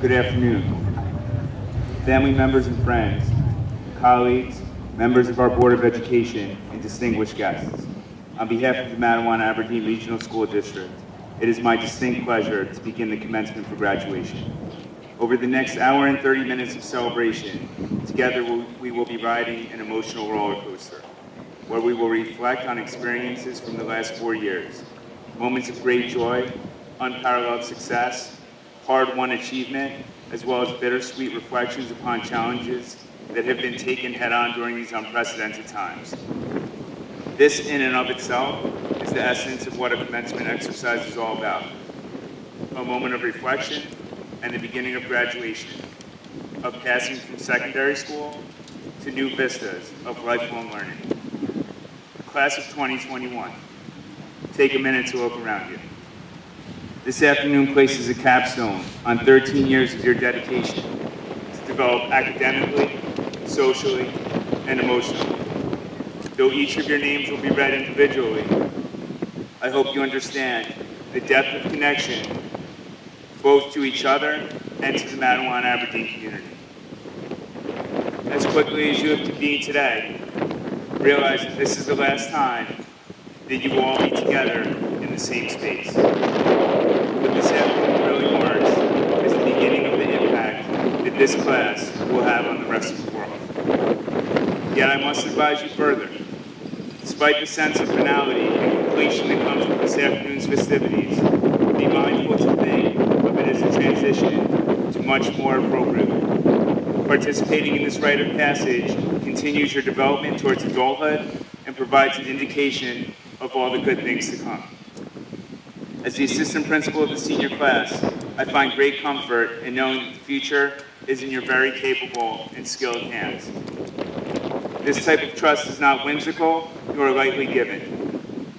Good afternoon. Family members and friends, colleagues, members of our Board of Education, and distinguished guests. On behalf of the Matawan-Aberdeen Regional School District, it is my distinct pleasure to begin the commencement for graduation. Over the next hour and 30 minutes of celebration, together we will be riding an emotional roller coaster, where we will reflect on experiences from the last 4 years, moments of great joy, unparalleled success, hard-won achievement, as well as bittersweet reflections upon challenges that have been taken head-on during these unprecedented times. This, in and of itself, is the essence of what a commencement exercise is all about. A moment of reflection and the beginning of graduation, of passing from secondary school to new vistas of lifelong learning. Class of 2021, take a minute to look around you. This afternoon places a capstone on 13 years of your dedication to develop academically, socially, and emotionally. Though each of your names will be read individually, I hope you understand the depth of connection both to each other and to the Matawan-Aberdeen community. As quickly as you have convened today, realize that this is the last time that you will all be together in the same space. What this afternoon really marks is the beginning of the impact that this class will have on the rest of the world. Yet I must advise you further. Despite the sense of finality and completion that comes with this afternoon's festivities, be mindful to think of it as a transition to much more appropriate. Participating in this rite of passage continues your development towards adulthood and provides an indication of all the good things to come. As the assistant principal of the senior class, I find great comfort in knowing that the future is in your very capable and skilled hands. This type of trust is not whimsical nor lightly given.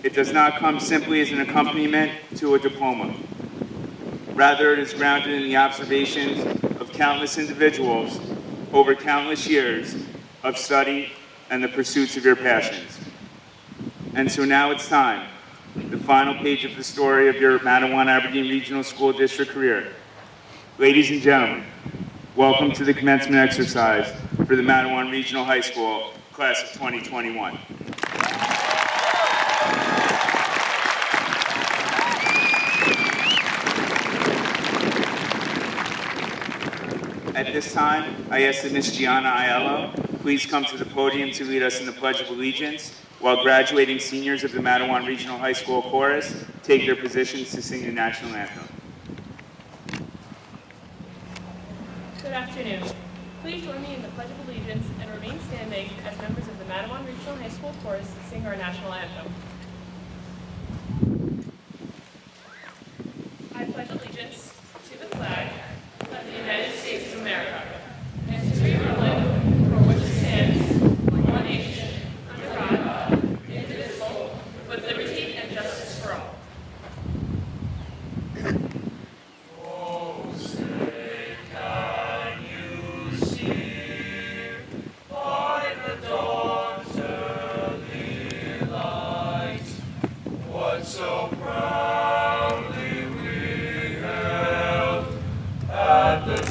It does not come simply as an accompaniment to a diploma. Rather, it is grounded in the observations of countless individuals over countless years of study and the pursuits of your passions. And so now it's time, the final page of the story of your Matawan-Aberdeen Regional School District career. Ladies and gentlemen, welcome to the commencement exercise for the Matawan Regional High School, class of 2021. At this time, I ask that Ms. Gianna Aiello please come to the podium to lead us in the Pledge of Allegiance, while graduating seniors of the Matawan Regional High School Chorus take their positions to sing the national anthem. Good afternoon. Please join me in the Pledge of Allegiance and remain standing as members of the Matawan Regional High School Chorus sing our national anthem. I pledge allegiance to the flag of the United States of America and to the republic for which it stands, one nation, under God, indivisible, with liberty and justice for all.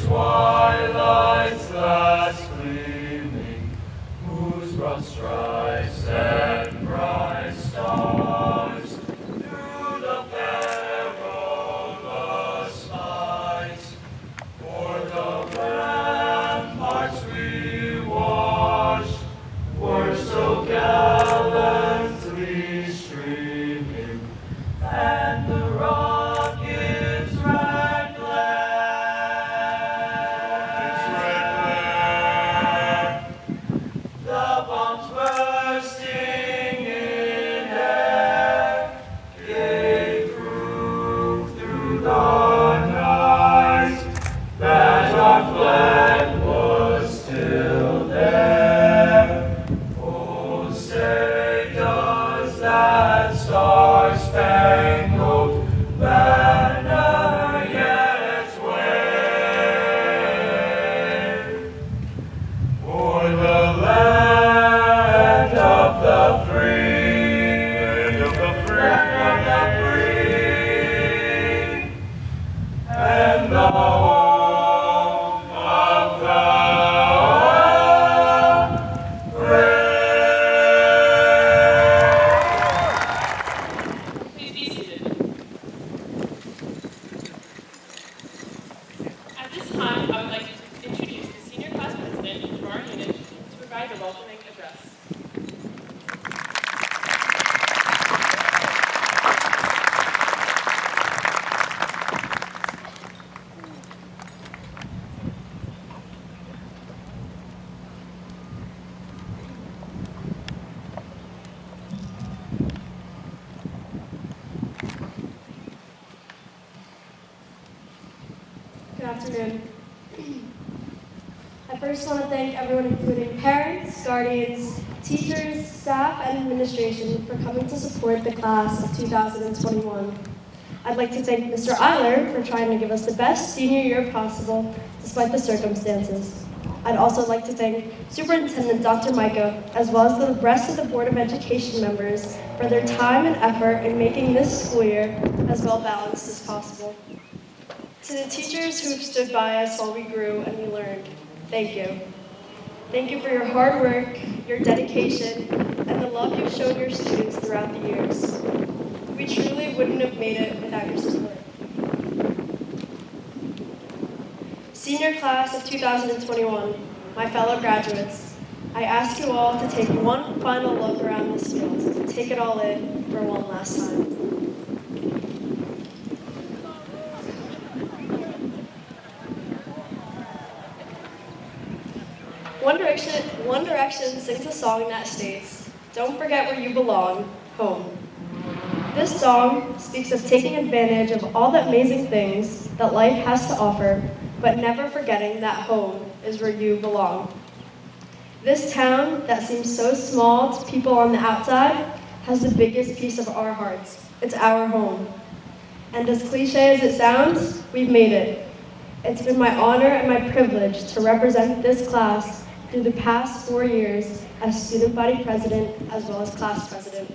Twilight's last gleaming, whose broad stripes and bright stars through the perilous fight, for the ramparts we watched were so gallantly streaming, and the rockets ran glad. time, I would like to introduce the senior class president of our unit to provide a welcoming address. Good afternoon. I first want to thank everyone, including parents, guardians, teachers, staff, and administration for coming to support the class of 2021. I'd like to thank Mr. Eiler for trying to give us the best senior year possible despite the circumstances. I'd also like to thank Superintendent Dr. Micah, as well as the rest of the Board of Education members for their time and effort in making this school year as well balanced as possible. To the teachers who have stood by us while we grew and we learned, thank you. Thank you for your hard work, your dedication, and the love you've shown your students throughout the years. We truly wouldn't have made it without your support. Senior class of 2021, my fellow graduates, I ask you all to take one final look around this field, to take it all in for one last time. One Direction sings a song that states, "Don't forget where you belong, home." This song speaks of taking advantage of all the amazing things that life has to offer, but never forgetting that home is where you belong. This town that seems so small to people on the outside has the biggest piece of our hearts. It's our home. And as cliche as it sounds, we've made it. It's been my honor and my privilege to represent this class through the past 4 years as student body president as well as class president.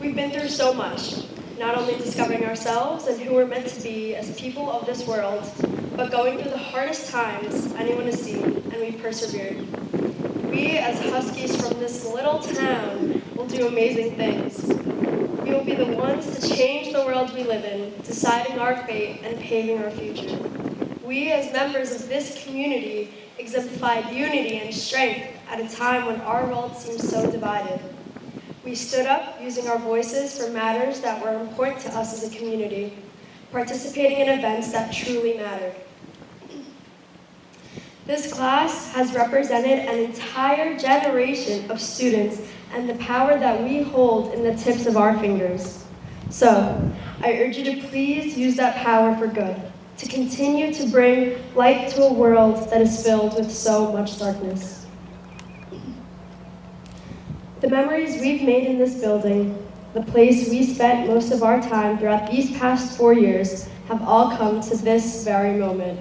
We've been through so much, not only discovering ourselves and who we're meant to be as people of this world, but going through the hardest times anyone has seen, and we persevered. We, as Huskies from this little town, will do amazing things. We will be the ones to change the world we live in, deciding our fate and paving our future. We, as members of this community, exemplified unity and strength at a time when our world seems so divided. We stood up using our voices for matters that were important to us as a community, participating in events that truly mattered. This class has represented an entire generation of students and the power that we hold in the tips of our fingers. So, I urge you to please use that power for good, to continue to bring light to a world that is filled with so much darkness. The memories we've made in this building, the place we spent most of our time throughout these past 4 years, have all come to this very moment.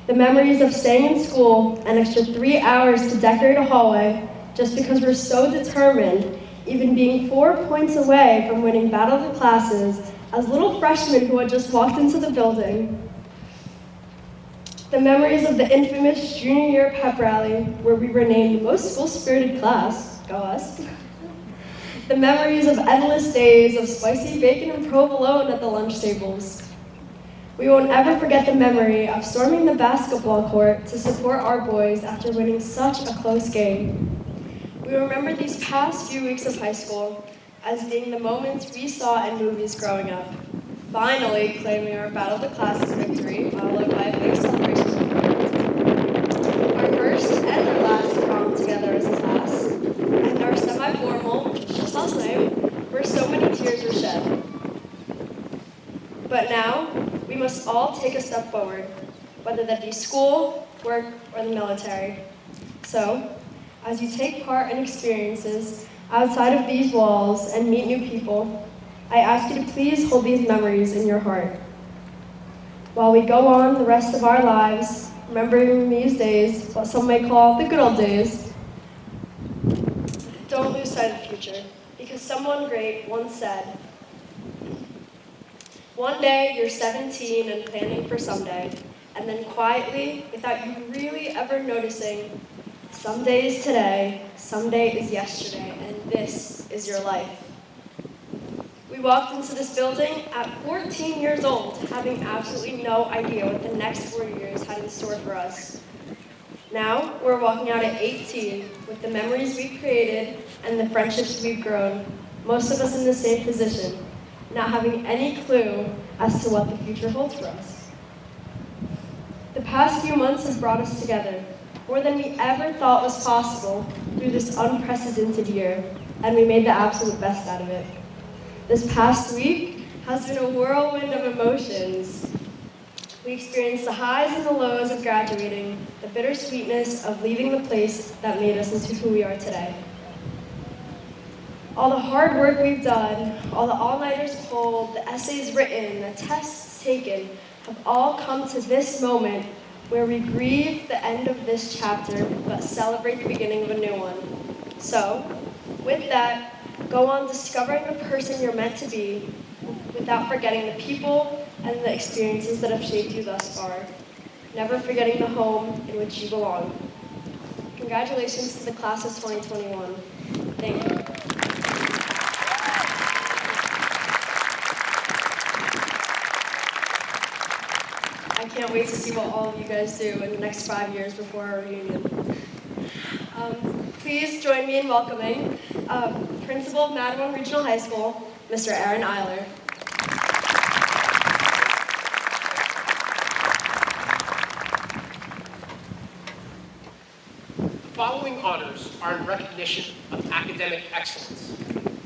The memories of staying in school an extra 3 hours to decorate a hallway just because we're so determined, even being 4 points away from winning Battle of the Classes as little freshmen who had just walked into the building. The memories of the infamous junior year pep rally where we were named the most school-spirited class, go us. The memories of endless days of spicy bacon and provolone at the lunch tables. We won't ever forget the memory of storming the basketball court to support our boys after winning such a close game. We remember these past few weeks of high school as being the moments we saw in movies growing up. Finally claiming our Battle of the Classes victory, followed by a big celebration. Our first and our last prom together as a class, and our semi-formal, just last night, where so many tears were shed. But now, we must all take a step forward, whether that be school, work, or the military. So, as you take part in experiences outside of these walls and meet new people, I ask you to please hold these memories in your heart. While we go on the rest of our lives, remembering these days, what some may call the good old days, don't lose sight of the future, because someone great once said, "One day you're 17 and planning for someday, and then quietly, without you really ever noticing, someday is today, someday is yesterday, and this is your life." We walked into this building at 14 years old, having absolutely no idea what the next 4 years had in store for us. Now, we're walking out at 18 with the memories we've created and the friendships we've grown, most of us in the same position, not having any clue as to what the future holds for us. The past few months have brought us together, more than we ever thought was possible through this unprecedented year, and we made the absolute best out of it. This past week has been a whirlwind of emotions. We experienced the highs and the lows of graduating, the bittersweetness of leaving the place that made us into who we are today. All the hard work we've done, all the all-nighters pulled, the essays written, the tests taken, have all come to this moment where we grieve the end of this chapter, but celebrate the beginning of a new one. So, with that, go on discovering the person you're meant to be without forgetting the people and the experiences that have shaped you thus far. Never forgetting the home in which you belong. Congratulations to the class of 2021. Thank you. I can't wait to see what all of you guys do in the next 5 years before our reunion. Please join me in welcoming Principal of Mattawan Regional High School, Mr. Aaron Eiler. The following honors are in recognition of academic excellence.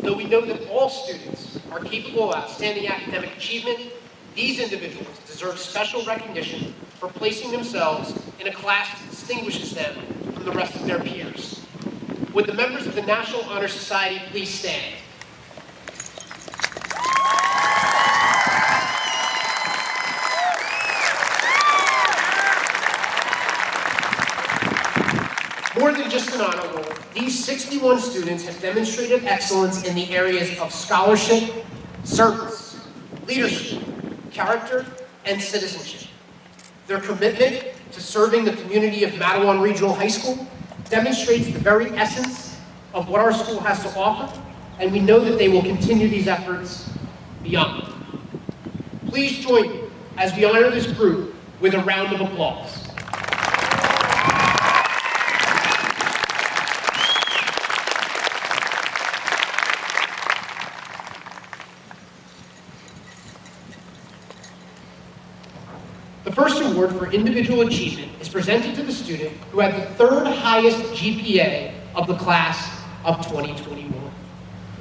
Though we know that all students are capable of outstanding academic achievement, these individuals deserve special recognition for placing themselves in a class that distinguishes them from the rest of their peers. Would the members of the National Honor Society please stand? More than just an honor roll, these 61 students have demonstrated excellence in the areas of scholarship, service, leadership, character, and citizenship. Their commitment to serving the community of Mattawan Regional High School demonstrates the very essence of what our school has to offer, and we know that they will continue these efforts beyond. Please join me as we honor this group with a round of applause. The first award for individual achievement is presented to the student who had the third highest GPA of the class of 2021.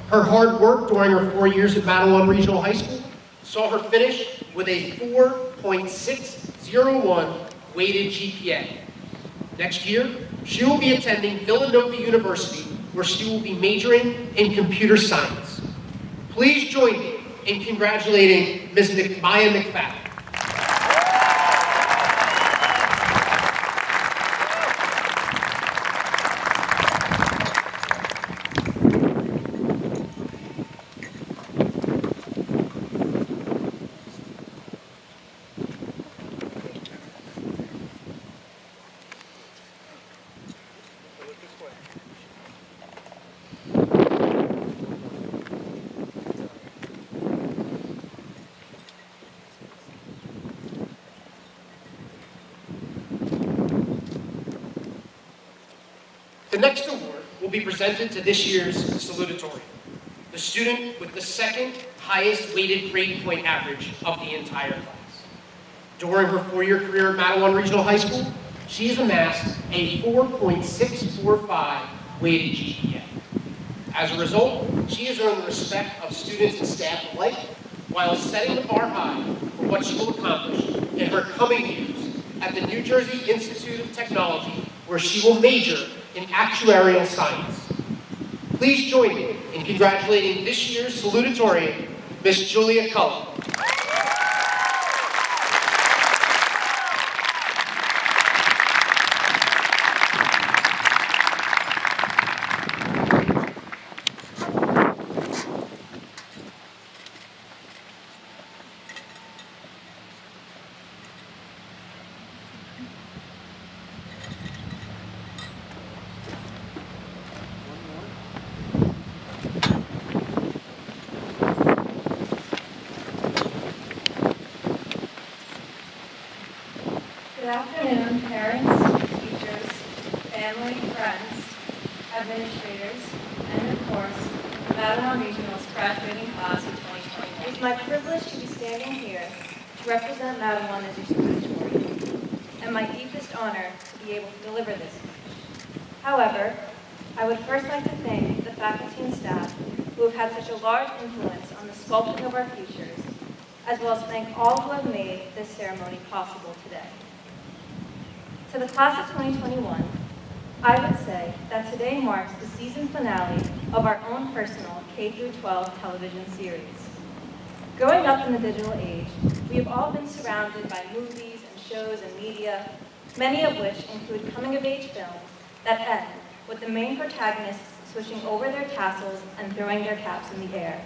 Her hard work during her 4 years at Mattawan Regional High School saw her finish with a 4.601 weighted GPA. Next year, she will be attending Villanova University, where she will be majoring in computer science. Please join me in congratulating Ms. Maya McFadden. The next award will be presented to this year's salutatorian, the student with the second highest weighted grade point average of the entire class. During her 4-year career at Mattawan Regional High School, she has amassed a 4.645 weighted GPA. As a result, she has earned the respect of students and staff alike, while setting the bar high for what she will accomplish in her coming years at the New Jersey Institute of Technology, where she will major in actuarial science. Please join me in congratulating this year's salutatorian, Miss Julia Cullen. afternoon, parents, teachers, family, friends, administrators, and of course, the Matawan Regional's graduating class of 2021. It is my privilege to be standing here to represent Matawan as your salutatorian, and my deepest honor to be able to deliver this speech. However, I would first like to thank the faculty and staff who have had such a large influence on the sculpting of our futures, as well as thank all who have made this ceremony possible today. To the class of 2021, I would say that today marks the season finale of our own personal K-12 television series. Growing up in the digital age, we have all been surrounded by movies and shows and media, many of which include coming-of-age films that end with the main protagonists switching over their tassels and throwing their caps in the air.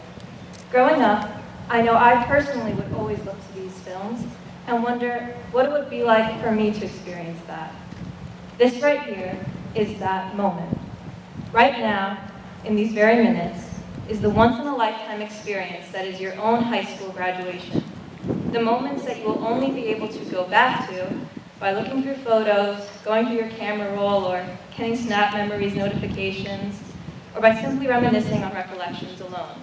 Growing up, I know I personally would always look to these films and wonder what it would be like for me to experience that. This right here is that moment. Right now, in these very minutes, is the once-in-a-lifetime experience that is your own high school graduation. The moments that you will only be able to go back to by looking through photos, going through your camera roll, or getting Snap Memories notifications, or by simply reminiscing on recollections alone.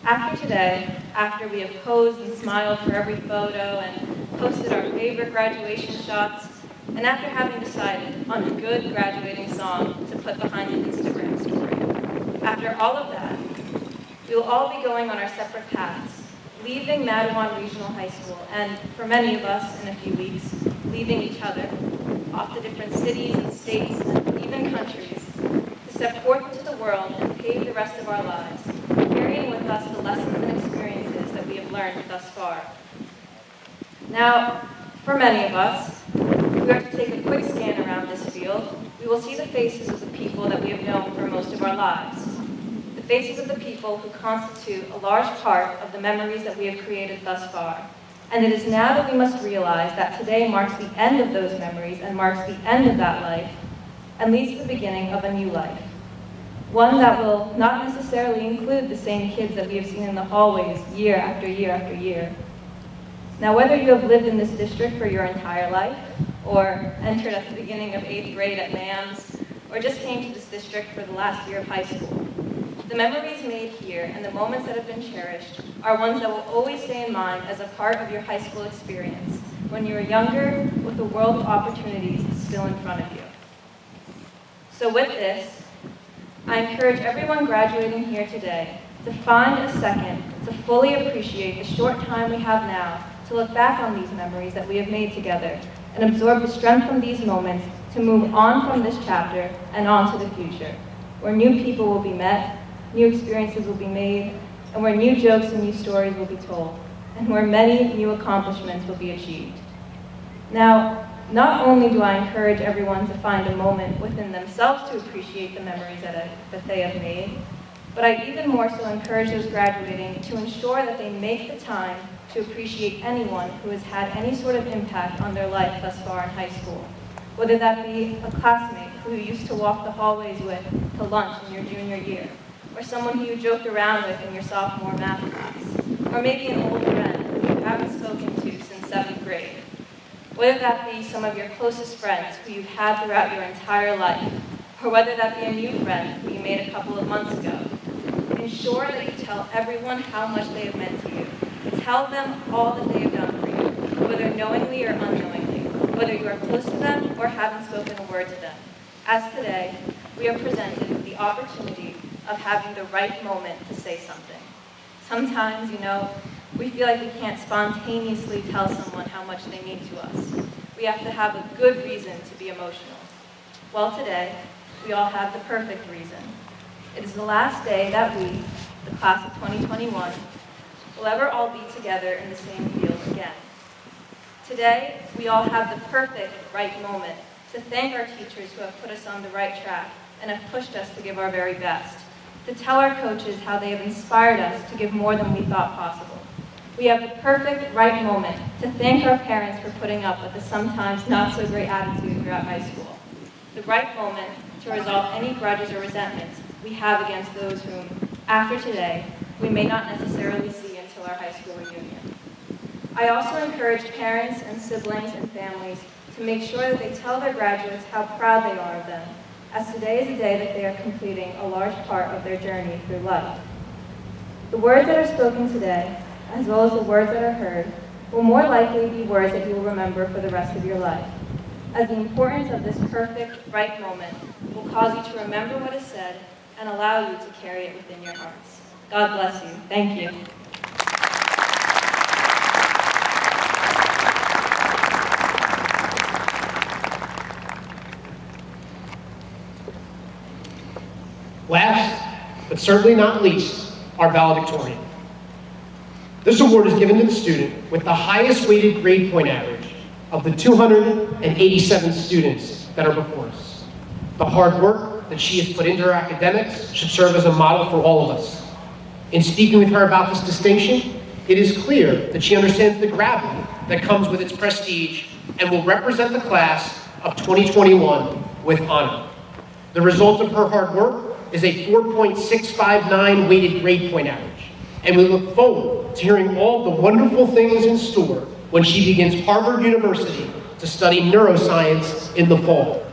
After today, after we have posed and smiled for every photo and posted our favorite graduation shots, and after having decided on a good graduating song to put behind an Instagram story, after all of that, we will all be going on our separate paths, leaving Matawan Regional High School, and for many of us in a few weeks, leaving each other, off to different cities and states and even countries, to step forth into the world and pave the rest of our lives, carrying with us the lessons and experiences that we have learned thus far. Now, for many of us, if we are to take a quick scan around this field, we will see the faces of the people that we have known for most of our lives. The faces of the people who constitute a large part of the memories that we have created thus far. And it is now that we must realize that today marks the end of those memories and marks the end of that life and leads to the beginning of a new life. One that will not necessarily include the same kids that we have seen in the hallways year after year after year. Now, whether you have lived in this district for your entire life, or entered at the beginning of 8th grade at NAMS, or just came to this district for the last year of high school, the memories made here and the moments that have been cherished are ones that will always stay in mind as a part of your high school experience when you were younger with a world of opportunities still in front of you. So with this, I encourage everyone graduating here today to find a second to fully appreciate the short time we have now to look back on these memories that we have made together and absorb the strength from these moments to move on from this chapter and on to the future, where new people will be met, new experiences will be made, and where new jokes and new stories will be told, and where many new accomplishments will be achieved. Now, not only do I encourage everyone to find a moment within themselves to appreciate the memories that they have made, but I even more so encourage those graduating to ensure that they make the time to appreciate anyone who has had any sort of impact on their life thus far in high school, whether that be a classmate who you used to walk the hallways with to lunch in your junior year, or someone who you joked around with in your sophomore math class, or maybe an old friend who you haven't spoken to since 7th grade. Whether that be some of your closest friends who you've had throughout your entire life, or whether that be a new friend who you made a couple of months ago, ensure that you tell everyone how much they have meant to you. Tell them all that they have done for you, whether knowingly or unknowingly, whether you are close to them or haven't spoken a word to them. As today, we are presented with the opportunity of having the right moment to say something. Sometimes, we feel like we can't spontaneously tell someone how much they mean to us. We have to have a good reason to be emotional. Well, today, we all have the perfect reason. It is the last day that we, the class of 2021, will ever all be together in the same field again. Today, we all have the perfect right moment to thank our teachers who have put us on the right track and have pushed us to give our very best, to tell our coaches how they have inspired us to give more than we thought possible. We have the perfect right moment to thank our parents for putting up with the sometimes not so great attitude throughout high school. The right moment to resolve any grudges or resentments we have against those whom, after today, we may not necessarily see until our high school reunion. I also encourage parents and siblings and families to make sure that they tell their graduates how proud they are of them, as today is a day that they are completing a large part of their journey through life. The words that are spoken today, as well as the words that are heard, will more likely be words that you will remember for the rest of your life, as the importance of this perfect, right moment will cause you to remember what is said and allow you to carry it within your hearts. God bless you. Thank you. Last, but certainly not least, our valedictorian. This award is given to the student with the highest weighted grade point average of the 287 students that are before us. The hard work that she has put into her academics should serve as a model for all of us. In speaking with her about this distinction, it is clear that she understands the gravity that comes with its prestige and will represent the class of 2021 with honor. The result of her hard work is a 4.659 weighted grade point average, and we look forward to hearing all the wonderful things in store when she begins Harvard University to study neuroscience in the fall.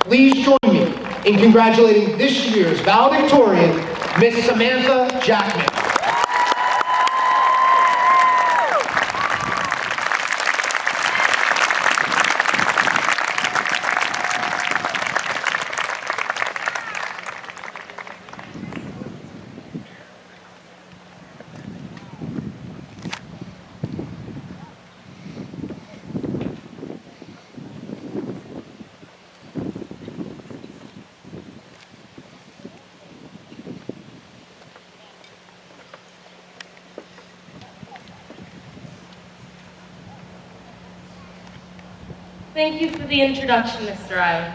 Please join me in congratulating this year's valedictorian, Ms. Samantha Jackman. Thank you for the introduction, Mr. Iyer.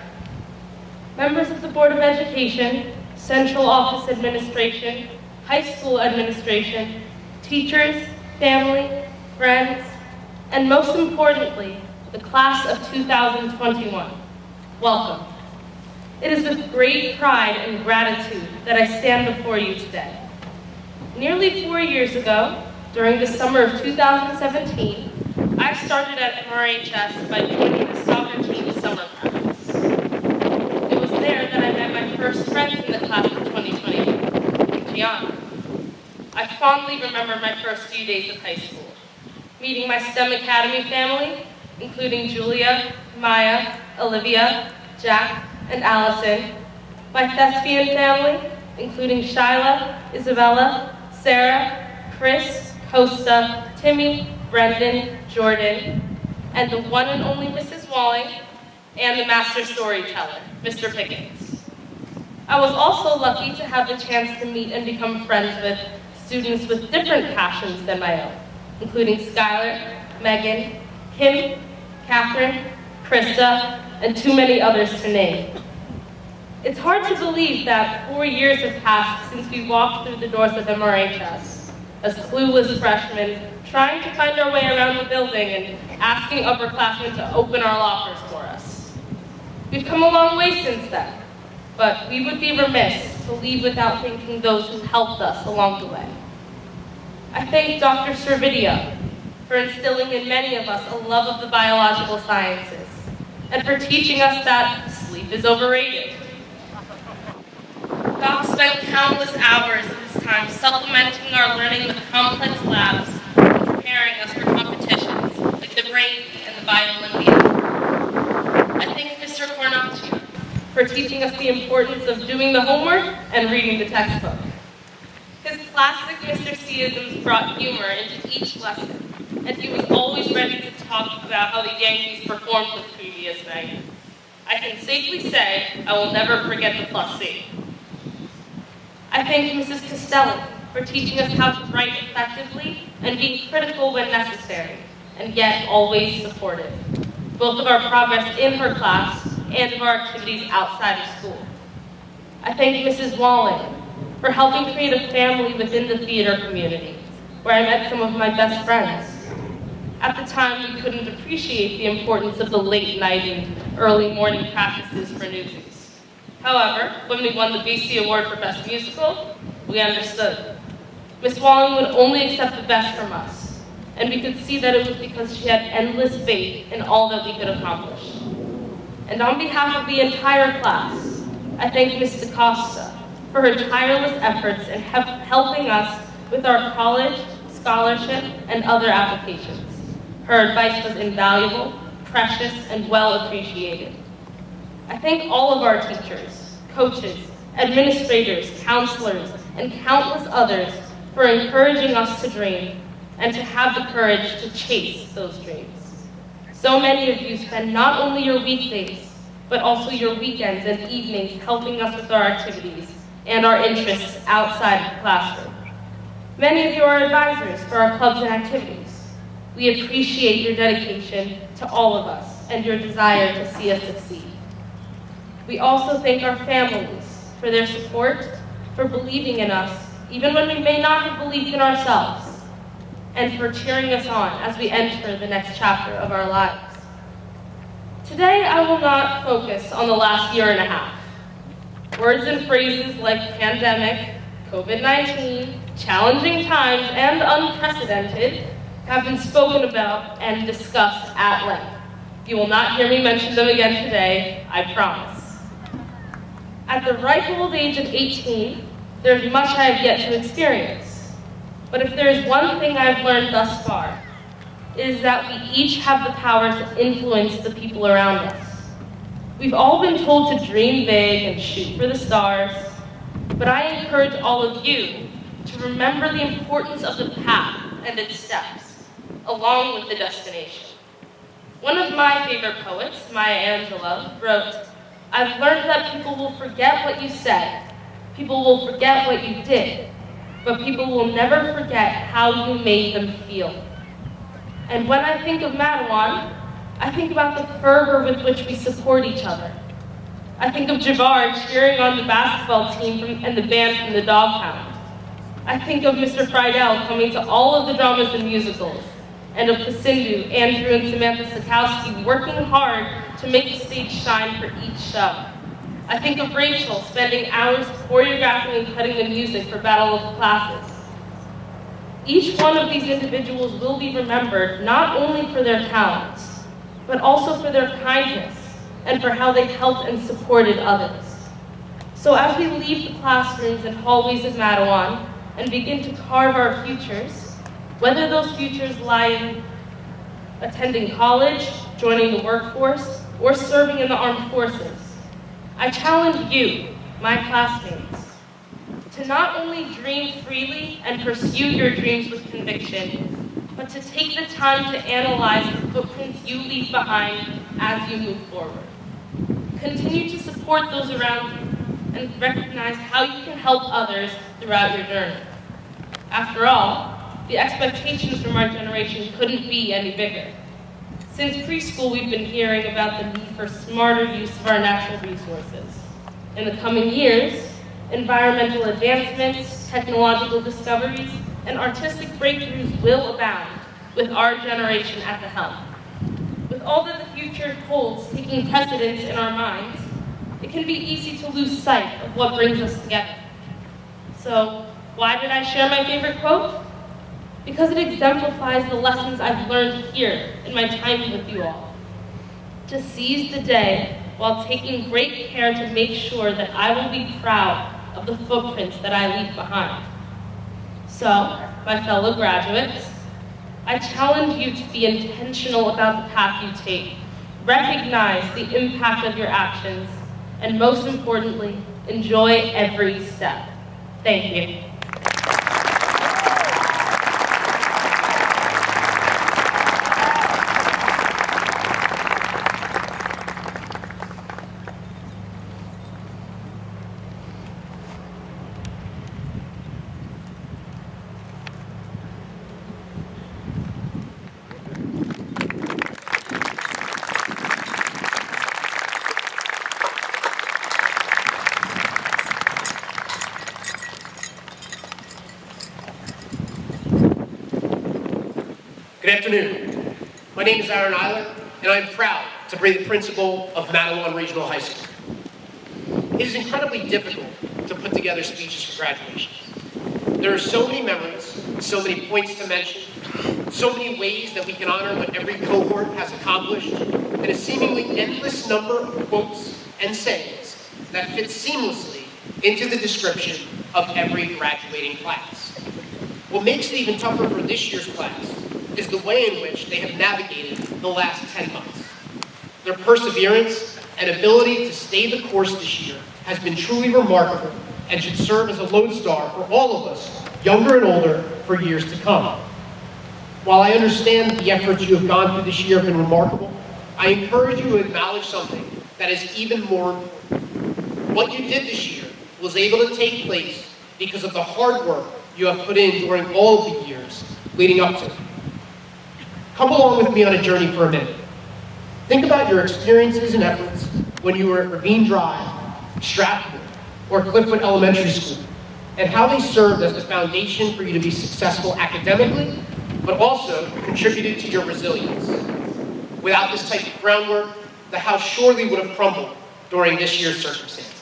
Members of the Board of Education, Central Office Administration, High School Administration, teachers, family, friends, and most importantly, the class of 2021. Welcome. It is with great pride and gratitude that I stand before you today. Nearly 4 years ago, during the summer of 2017, I started at MRHS by joining the soccer team summer practice. It was there that I met my first friends in the class of 2020, Gianna. I fondly remember my first few days of high school, meeting my STEM Academy family, including Julia, Maya, Olivia, Jack, and Allison, my thespian family, including Shyla, Isabella, Sarah, Chris, Costa, Timmy, Brendan, Jordan, and the one and only Mrs. Walling, and the master storyteller, Mr. Pickens. I was also lucky to have the chance to meet and become friends with students with different passions than my own, including Skylar, Megan, Kim, Catherine, Krista, and too many others to name. It's hard to believe that 4 years have passed since we walked through the doors of MRHS, as clueless freshmen trying to find our way around the building and asking upperclassmen to open our lockers for us. We've come a long way since then, but we would be remiss to leave without thanking those who helped us along the way. I thank Dr. Servideo for instilling in many of us a love of the biological sciences, and for teaching us that sleep is overrated. Doc spent countless hours of his time supplementing our learning with complex labs and preparing us for competitions like the Brain and the Bio-Olympiad. I thank Mr. Cornacchio for teaching us the importance of doing the homework and reading the textbook. His classic Mr. C-isms brought humor into each lesson, and he was always ready to talk about how the Yankees performed the previous night. I can safely say I will never forget the plus C. I thank Mrs. Costello for teaching us how to write effectively and being critical when necessary, and yet always supportive, both of our progress in her class and of our activities outside of school. I thank Mrs. Walling for helping create a family within the theater community, where I met some of my best friends. At the time, we couldn't appreciate the importance of the late night and early morning practices for Newsies. However, when we won the BC Award for Best Musical, we understood. Miss Walling would only accept the best from us, and we could see that it was because she had endless faith in all that we could accomplish. And on behalf of the entire class, I thank Ms. DaCosta for her tireless efforts in helping us with our college, scholarship, and other applications. Her advice was invaluable, precious, and well appreciated. I thank all of our teachers, coaches, administrators, counselors, and countless others for encouraging us to dream and to have the courage to chase those dreams. So many of you spend not only your weekdays, but also your weekends and evenings helping us with our activities and our interests outside of the classroom. Many of you are advisors for our clubs and activities. We appreciate your dedication to all of us and your desire to see us succeed. We also thank our families for their support, for believing in us, even when we may not have believed in ourselves, and for cheering us on as we enter the next chapter of our lives. Today, I will not focus on the last year and a half. Words and phrases like pandemic, COVID-19, challenging times, and unprecedented have been spoken about and discussed at length. You will not hear me mention them again today, I promise. At the ripe old age of 18, there's much I have yet to experience. But if there is one thing I've learned thus far, it is that we each have the power to influence the people around us. We've all been told to dream big and shoot for the stars, but I encourage all of you to remember the importance of the path and its steps, along with the destination. One of my favorite poets, Maya Angelou, wrote, "I've learned that people will forget what you said, people will forget what you did, but people will never forget how you made them feel." And when I think of Mattawan, I think about the fervor with which we support each other. I think of Jabbar cheering on the basketball team and the band from the Dog Pound. I think of Mr. Friedel coming to all of the dramas and musicals, and of Pasindu, Andrew, and Samantha Sikowski working hard to make the stage shine for each show. I think of Rachel spending hours choreographing and cutting the music for Battle of the Classes. Each one of these individuals will be remembered not only for their talents, but also for their kindness and for how they helped and supported others. So as we leave the classrooms and hallways of Mattawan and begin to carve our futures, whether those futures lie in attending college, joining the workforce, or serving in the armed forces, I challenge you, my classmates, to not only dream freely and pursue your dreams with conviction, but to take the time to analyze the footprints you leave behind as you move forward. Continue to support those around you and recognize how you can help others throughout your journey. After all, the expectations from our generation couldn't be any bigger. Since preschool, we've been hearing about the need for smarter use of our natural resources. In the coming years, environmental advancements, technological discoveries, and artistic breakthroughs will abound with our generation at the helm. With all that the future holds taking precedence in our minds, it can be easy to lose sight of what brings us together. So, why did I share my favorite quote? Because it exemplifies the lessons I've learned here in my time with you all. To seize the day while taking great care to make sure that I will be proud of the footprints that I leave behind. So, my fellow graduates, I challenge you to be intentional about the path you take, recognize the impact of your actions, and most importantly, enjoy every step. Thank you. Good afternoon. My name is Aaron Eiler, and I'm proud to be the principal of Mattawan Regional High School. It is incredibly difficult to put together speeches for graduations. There are so many memories, so many points to mention, So many ways that we can honor what every cohort has accomplished, and a seemingly endless number of quotes and sayings that fit seamlessly into the description of every graduating class. What makes it even tougher for this year's class is the way in which they have navigated the last 10 months. Their perseverance and ability to stay the course this year has been truly remarkable and should serve as a lodestar for all of us, younger and older, for years to come. While I understand the efforts you have gone through this year have been remarkable, I encourage you to acknowledge something that is even more important. What you did this year was able to take place because of the hard work you have put in during all of the years leading up to it. Come along with me on a journey for a minute. Think about your experiences and efforts when you were at Ravine Drive, Stratford, or Cliffwood Elementary School, and how they served as the foundation for you to be successful academically, but also contributed to your resilience. Without this type of groundwork, the house surely would have crumbled during this year's circumstances.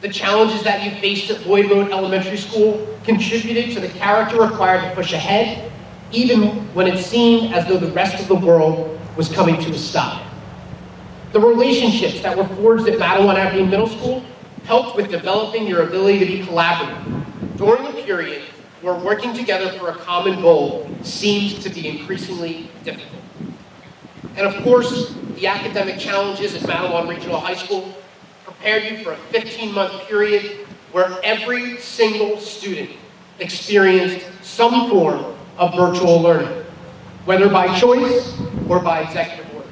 The challenges that you faced at Lloyd Road Elementary School contributed to the character required to push ahead, even when it seemed as though the rest of the world was coming to a stop. The relationships that were forged at Matawan Avenue Middle School helped with developing your ability to be collaborative during a period where working together for a common goal seemed to be increasingly difficult. And of course, the academic challenges at Matawan Regional High School prepared you for a 15-month period where every single student experienced some form of virtual learning, whether by choice or by executive order.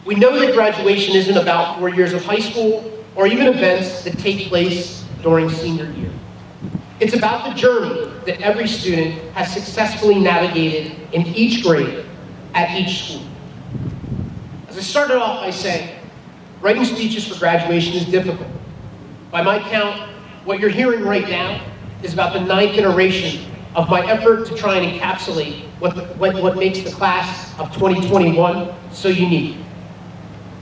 We know that graduation isn't about 4 years of high school or even events that take place during senior year. It's about the journey that every student has successfully navigated in each grade at each school. As I started off by saying, writing speeches for graduation is difficult. By my count, what you're hearing right now is about the 9th iteration of my effort to try and encapsulate what makes the class of 2021 so unique.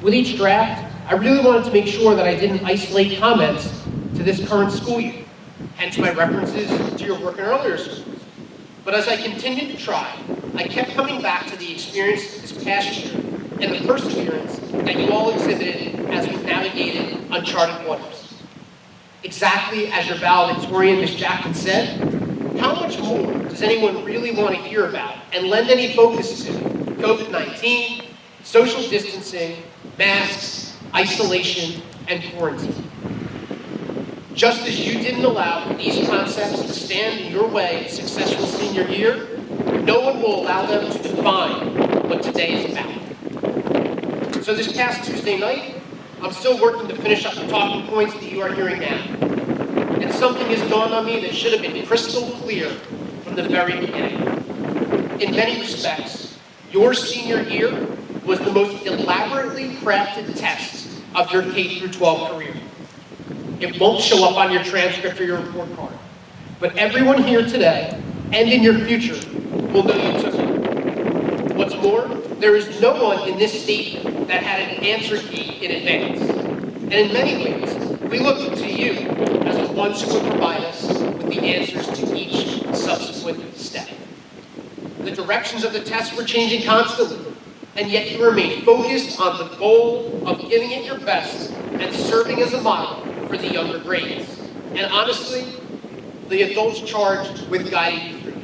With each draft, I really wanted to make sure that I didn't isolate comments to this current school year, hence my references to your work in earlier schools. But as I continued to try, I kept coming back to the experience this past year and the perseverance that you all exhibited as we navigated uncharted waters. Exactly as your valedictorian, Ms. Jackson, said, how much more does anyone really want to hear about and lend any focus to COVID-19, social distancing, masks, isolation, and quarantine? Just as you didn't allow these concepts to stand in your way in successful senior year, no one will allow them to define what today is about. So this past Tuesday night, I'm still working to finish up the talking points that you are hearing now. And something has dawned on me that should have been crystal clear from the very beginning. In many respects, your senior year was the most elaborately crafted test of your K-12 career. It won't show up on your transcript or your report card, but everyone here today and in your future will know you took it. What's more, there is no one in this state that had an answer key in advance. And in many ways, we look to you as the ones who would provide us with the answers to each subsequent step. The directions of the test were changing constantly, and yet you remain focused on the goal of giving it your best and serving as a model for the younger grades. And honestly, the adults charged with guiding you through.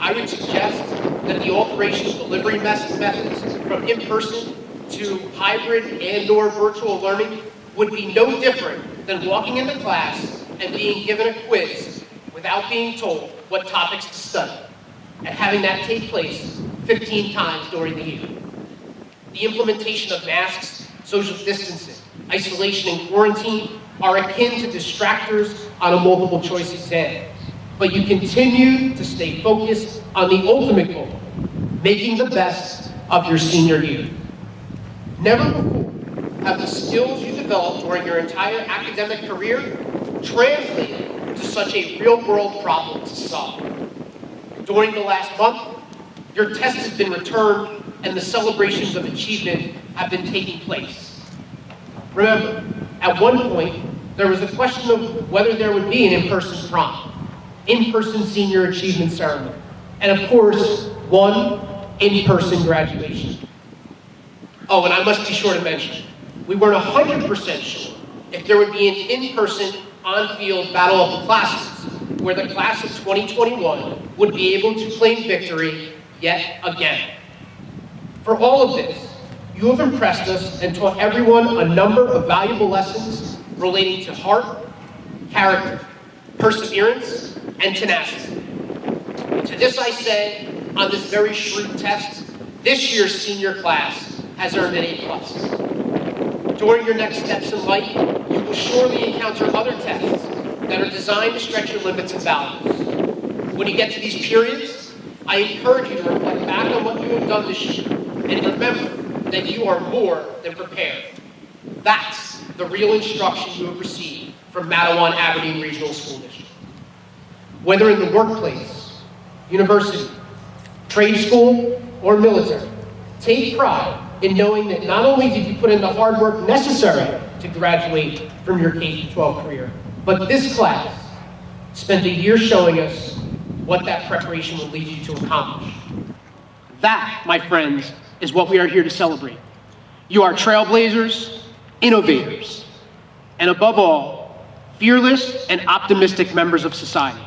I would suggest that the alteration of delivery methods from in-person to hybrid and/or virtual learning would be no different than walking into class and being given a quiz without being told what topics to study, and having that take place 15 times during the year. The implementation of masks, social distancing, isolation, and quarantine are akin to distractors on a multiple choice exam. But you continue to stay focused on the ultimate goal, making the best of your senior year. Never before have the skills you developed during your entire academic career translated to such a real-world problem to solve. During the last month, your test has been returned and the celebrations of achievement have been taking place. Remember, at one point, there was a question of whether there would be an in-person prom, in-person senior achievement ceremony. And of course, one in-person graduation. Oh, and I must be sure to mention, we weren't 100% sure if there would be an in-person, on-field battle of the classes, where the class of 2021 would be able to claim victory yet again. For all of this, you have impressed us and taught everyone a number of valuable lessons relating to heart, character, perseverance, and tenacity. To this I say, on this very shrewd test, this year's senior class has earned an A+. During your next steps in life, you will surely encounter other tests that are designed to stretch your limits and values. When you get to these periods, I encourage you to reflect back on what you have done this year and remember that you are more than prepared. That's the real instruction you have received from Matawan Aberdeen Regional School District. Whether in the workplace, university, trade school, or military, take pride in knowing that not only did you put in the hard work necessary to graduate from your K-12 career, but this class spent a year showing us what that preparation will lead you to accomplish. That, my friends, is what we are here to celebrate. You are trailblazers, innovators, and above all, fearless and optimistic members of society.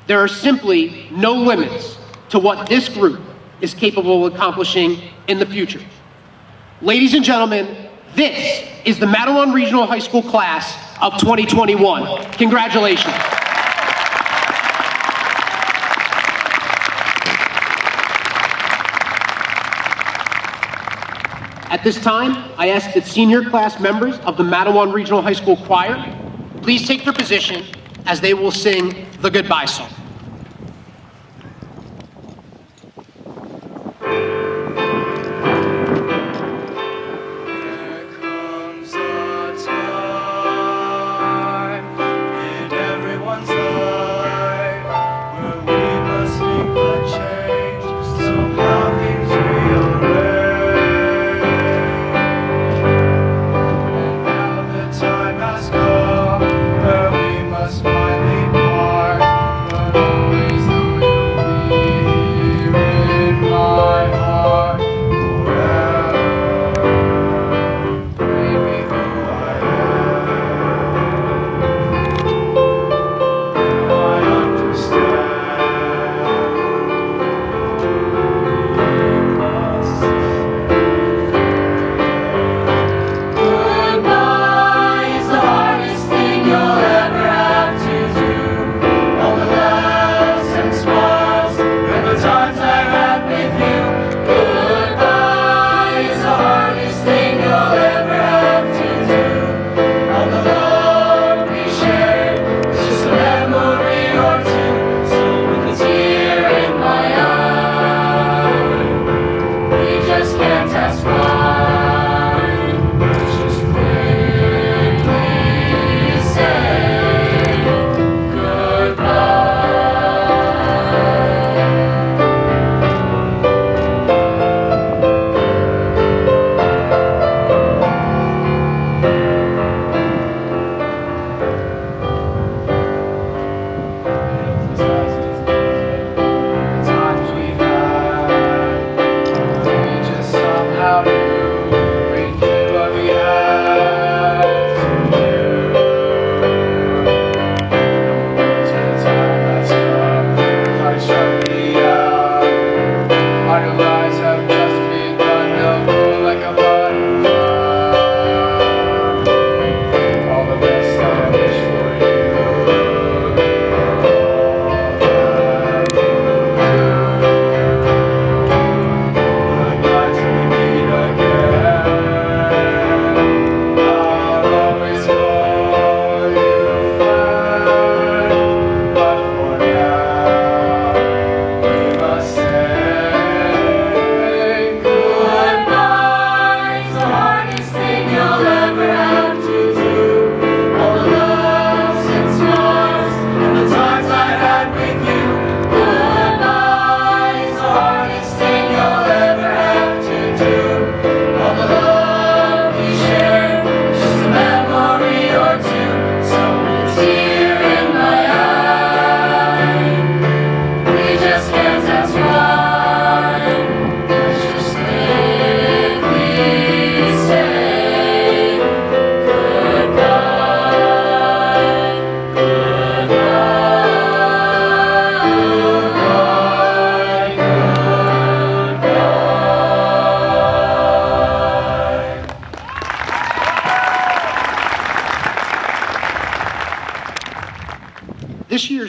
There are simply no limits to what this group is capable of accomplishing in the future. Ladies and gentlemen, this is the Matawan Regional High School class of 2021. Congratulations. At this time, I ask that senior class members of the Matawan Regional High School Choir please take their position as they will sing the goodbye song.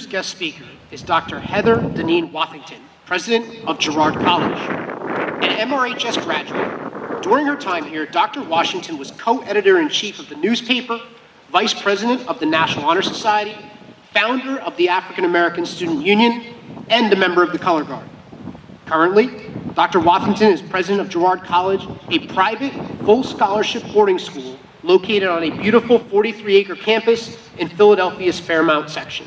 guest speaker is Dr. Heather Deneen Wathington, president of Girard College. An MRHS graduate, during her time here, Dr. Washington was co-editor-in-chief of the newspaper, vice president of the National Honor Society, founder of the African American Student Union, and a member of the Color Guard. Currently, Dr. Wathington is president of Girard College, a private, full scholarship boarding school located on a beautiful 43-acre campus in Philadelphia's Fairmount section.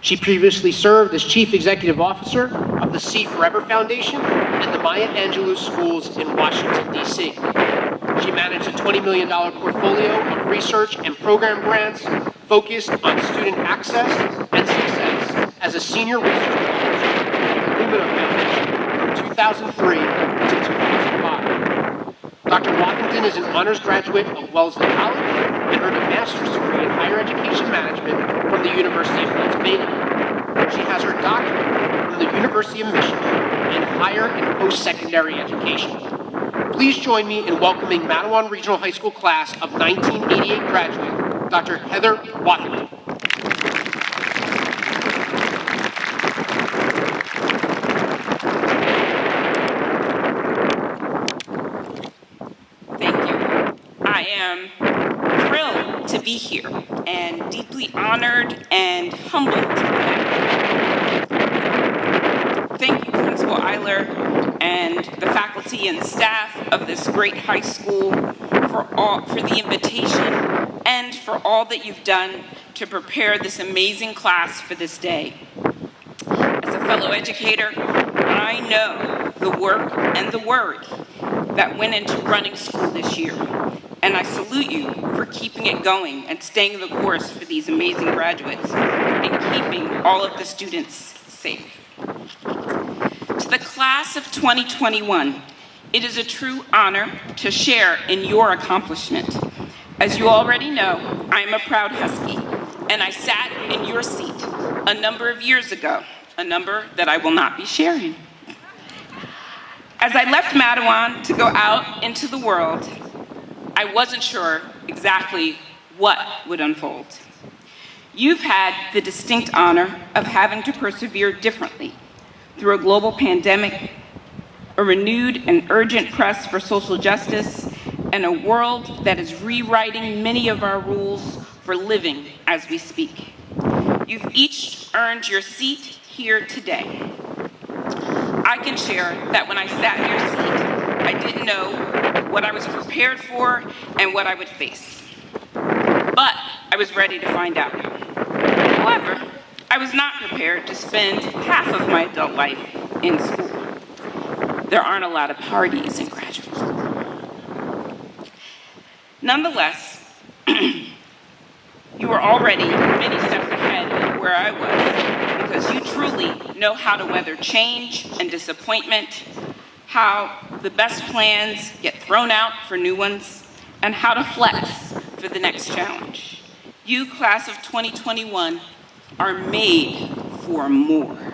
She previously served as chief executive officer of the See Forever Foundation and the Maya Angelou Schools in Washington, D.C. She managed a $20 million portfolio of research and program grants focused on student access and success as a senior research officer at the Lumina Foundation from 2003 to 2005. Dr. Wathington is an honors graduate of Wellesley College and earned a master's degree in higher education management from the University of Pennsylvania. She has her doctorate from the University of Michigan in higher and post-secondary education. Please join me in welcoming Matawan Regional High School class of 1988 graduate, Dr. Heather Wathington. I am thrilled to be here and deeply honored and humbled to be back. Thank you, Principal Eiler and the faculty and staff of this great high school for the invitation and for all that you've done to prepare this amazing class for this day. As a fellow educator, I know the work and the worry that went into running school this year. And I salute you for keeping it going and staying the course for these amazing graduates and keeping all of the students safe. To the class of 2021, it is a true honor to share in your accomplishment. As you already know, I am a proud Husky, and I sat in your seat a number of years ago, a number that I will not be sharing. As I left Matawan to go out into the world, I wasn't sure exactly what would unfold. You've had the distinct honor of having to persevere differently through a global pandemic, a renewed and urgent press for social justice, and a world that is rewriting many of our rules for living as we speak. You've each earned your seat here today. I can share that when I sat in your seat, I didn't know what I was prepared for and what I would face. But I was ready to find out. However, I was not prepared to spend half of my adult life in school. There aren't a lot of parties in graduate school. Nonetheless, you were already many steps ahead of where I was because you truly know how to weather change and disappointment, how the best plans get thrown out for new ones, and how to flex for the next challenge. You, class of 2021, are made for more.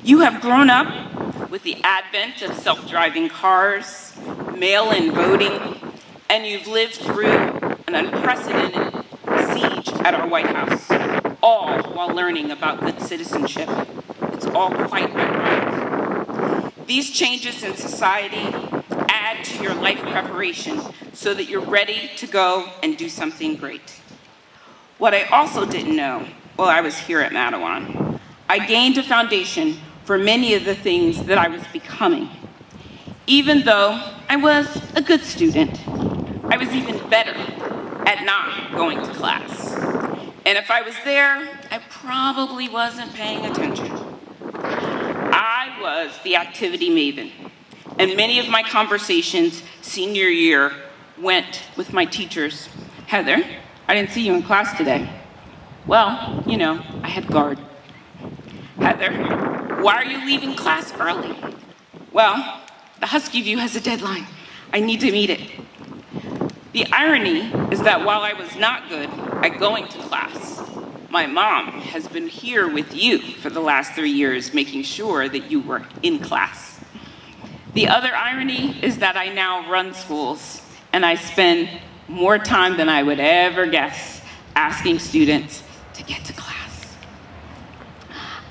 You have grown up with the advent of self-driving cars, mail-in voting, and you've lived through an unprecedented siege at our White House, all while learning about good citizenship. It's all quite ironic. These changes in society add to your life preparation so that you're ready to go and do something great. What I also didn't know while I was here at Matawan, I gained a foundation for many of the things that I was becoming. Even though I was a good student, I was even better at not going to class. And if I was there, I probably wasn't paying attention. I was the activity maven, and many of my conversations senior year went with my teachers. Heather, I didn't see you in class today. Well, you know, I had guard. Heather, why are you leaving class early? Well, the Husky View has a deadline. I need to meet it. The irony is that while I was not good at going to class, my mom has been here with you for the last 3 years, making sure that you were in class. The other irony is that I now run schools, and I spend more time than I would ever guess asking students to get to class.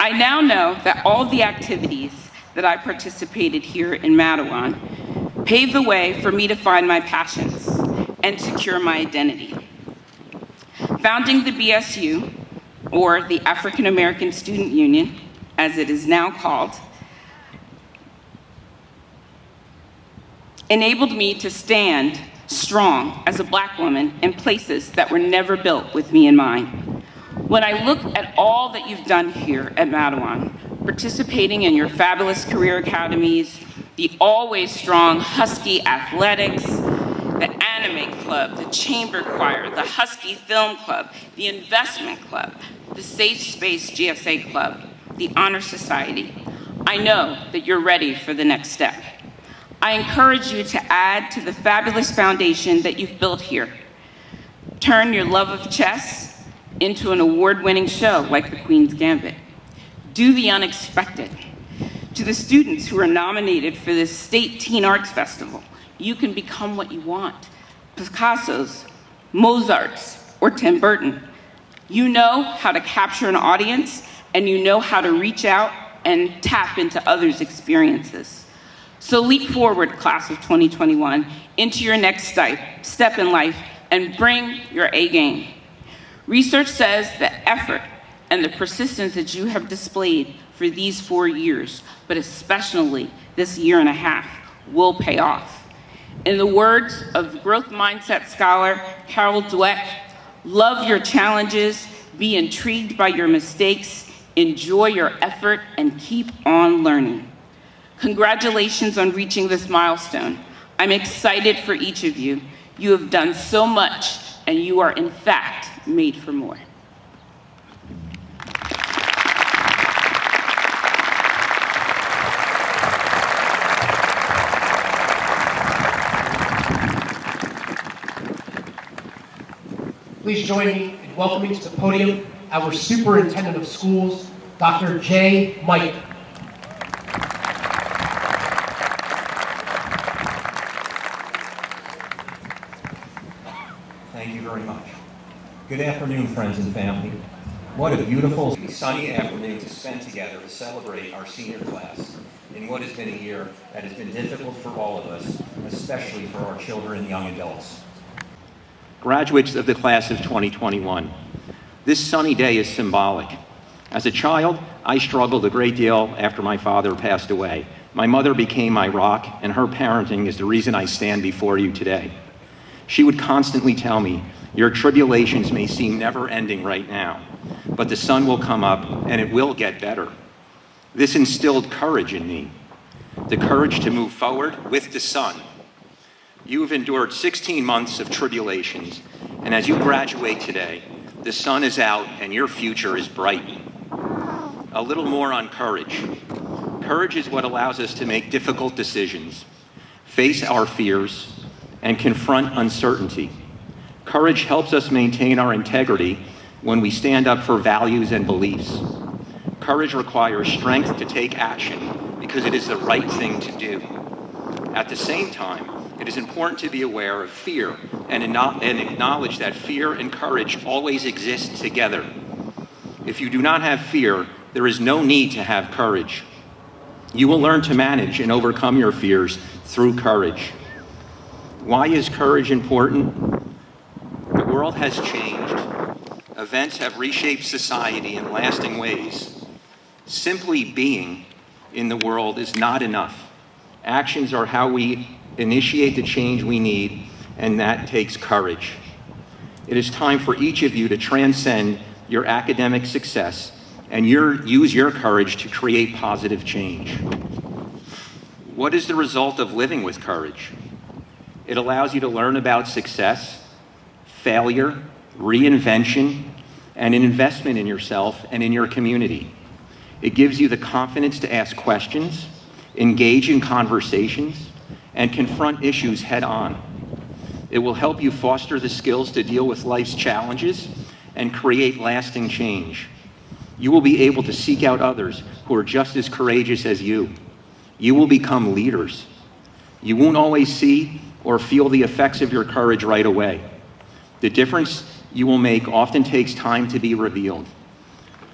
I now know that all the activities that I participated here in Mattawan paved the way for me to find my passions and secure my identity. Founding the BSU, or the African American Student Union, as it is now called, enabled me to stand strong as a Black woman in places that were never built with me in mind. When I look at all that you've done here at Mattawan, participating in your fabulous career academies, the always strong Husky athletics, the anime club, the chamber choir, the Husky film club, the investment club, the safe space GSA club, the honor society, I know that you're ready for the next step. I encourage you to add to the fabulous foundation that you've built here. Turn your love of chess into an award-winning show like the Queen's Gambit. Do the unexpected. To the students who are nominated for this State Teen Arts Festival, you can become what you want. Picasso's, Mozart's, or Tim Burton. You know how to capture an audience, and you know how to reach out and tap into others' experiences. So leap forward, class of 2021, into your next step in life and bring your A game. Research says that effort and the persistence that you have displayed for these 4 years, but especially this year and a half, will pay off. In the words of growth mindset scholar Harold Dweck, love your challenges, be intrigued by your mistakes, enjoy your effort, and keep on learning. Congratulations on reaching this milestone. I'm excited for each of you. You have done so much, and you are in fact made for more. Please join me in welcoming to the podium our Superintendent of Schools, Dr. J. Mike. Thank you very much. Good afternoon, friends and family. What a beautiful sunny afternoon to spend together to celebrate our senior class in what has been a year that has been difficult for all of us, especially for our children and young adults. Graduates of the class of 2021, this sunny day is symbolic. As a child, I struggled a great deal after my father passed away. My mother became my rock, and her parenting is the reason I stand before you today. She would constantly tell me, your tribulations may seem never ending right now, but the sun will come up and it will get better. This instilled courage in me, the courage to move forward with the sun. You have endured 16 months of tribulations, and as you graduate today, the sun is out and your future is bright. A little more on courage. Courage is what allows us to make difficult decisions, face our fears, and confront uncertainty. Courage helps us maintain our integrity when we stand up for values and beliefs. Courage requires strength to take action because it is the right thing to do. At the same time, it is important to be aware of fear and acknowledge that fear and courage always exist together. If you do not have fear, there is no need to have courage. You will learn to manage and overcome your fears through courage. Why is courage important? The world has changed. Events have reshaped society in lasting ways. Simply being in the world is not enough. Actions are how we initiate the change we need, and that takes courage. It is time for each of you to transcend your academic success and use your courage to create positive change. What is the result of living with courage? It allows you to learn about success, failure, reinvention, and an investment in yourself and in your community. It gives you the confidence to ask questions, engage in conversations, and confront issues head on. It will help you foster the skills to deal with life's challenges and create lasting change. You will be able to seek out others who are just as courageous as you. You will become leaders. You won't always see or feel the effects of your courage right away. The difference you will make often takes time to be revealed.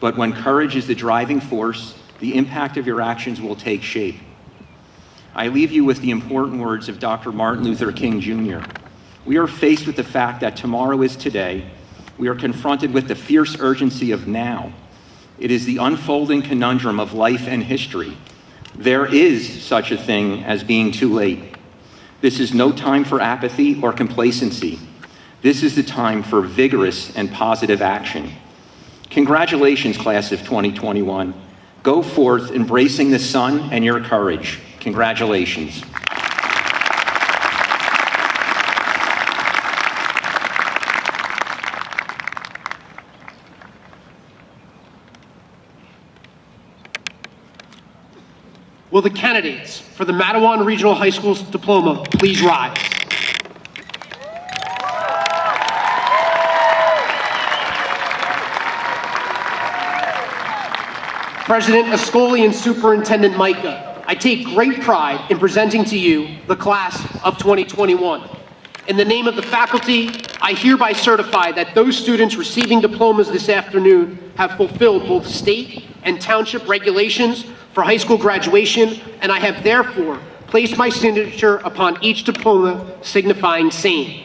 But when courage is the driving force, the impact of your actions will take shape. I leave you with the important words of Dr. Martin Luther King Jr. We are faced with the fact that tomorrow is today. We are confronted with the fierce urgency of now. It is the unfolding conundrum of life and history. There is such a thing as being too late. This is no time for apathy or complacency. This is the time for vigorous and positive action. Congratulations, class of 2021. Go forth embracing the sun and your courage. Congratulations. Will the candidates for the Matawan Regional High School's diploma please rise? President Ascoli and Superintendent Micah, I take great pride in presenting to you the class of 2021. In the name of the faculty, I hereby certify that those students receiving diplomas this afternoon have fulfilled both state and township regulations for high school graduation, and I have therefore placed my signature upon each diploma signifying same.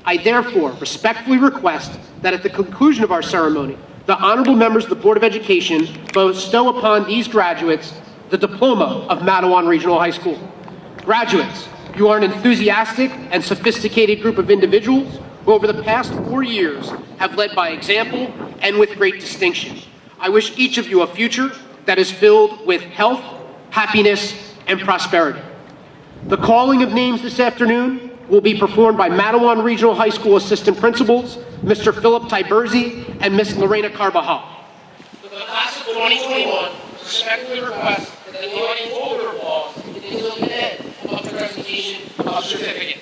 I therefore respectfully request that at the conclusion of our ceremony, the honorable members of the Board of Education bestow upon these graduates the diploma of Matawan Regional High School. Graduates, you are an enthusiastic and sophisticated group of individuals who over the past 4 years have led by example and with great distinction. I wish each of you a future that is filled with health, happiness, and prosperity. The calling of names this afternoon will be performed by Matawan Regional High School Assistant Principals, Mr. Philip Tiberzi and Ms. Lorena Carbajal. For the class of 2021, respectfully request that the audience hold their applause until the end of the presentation of certificates.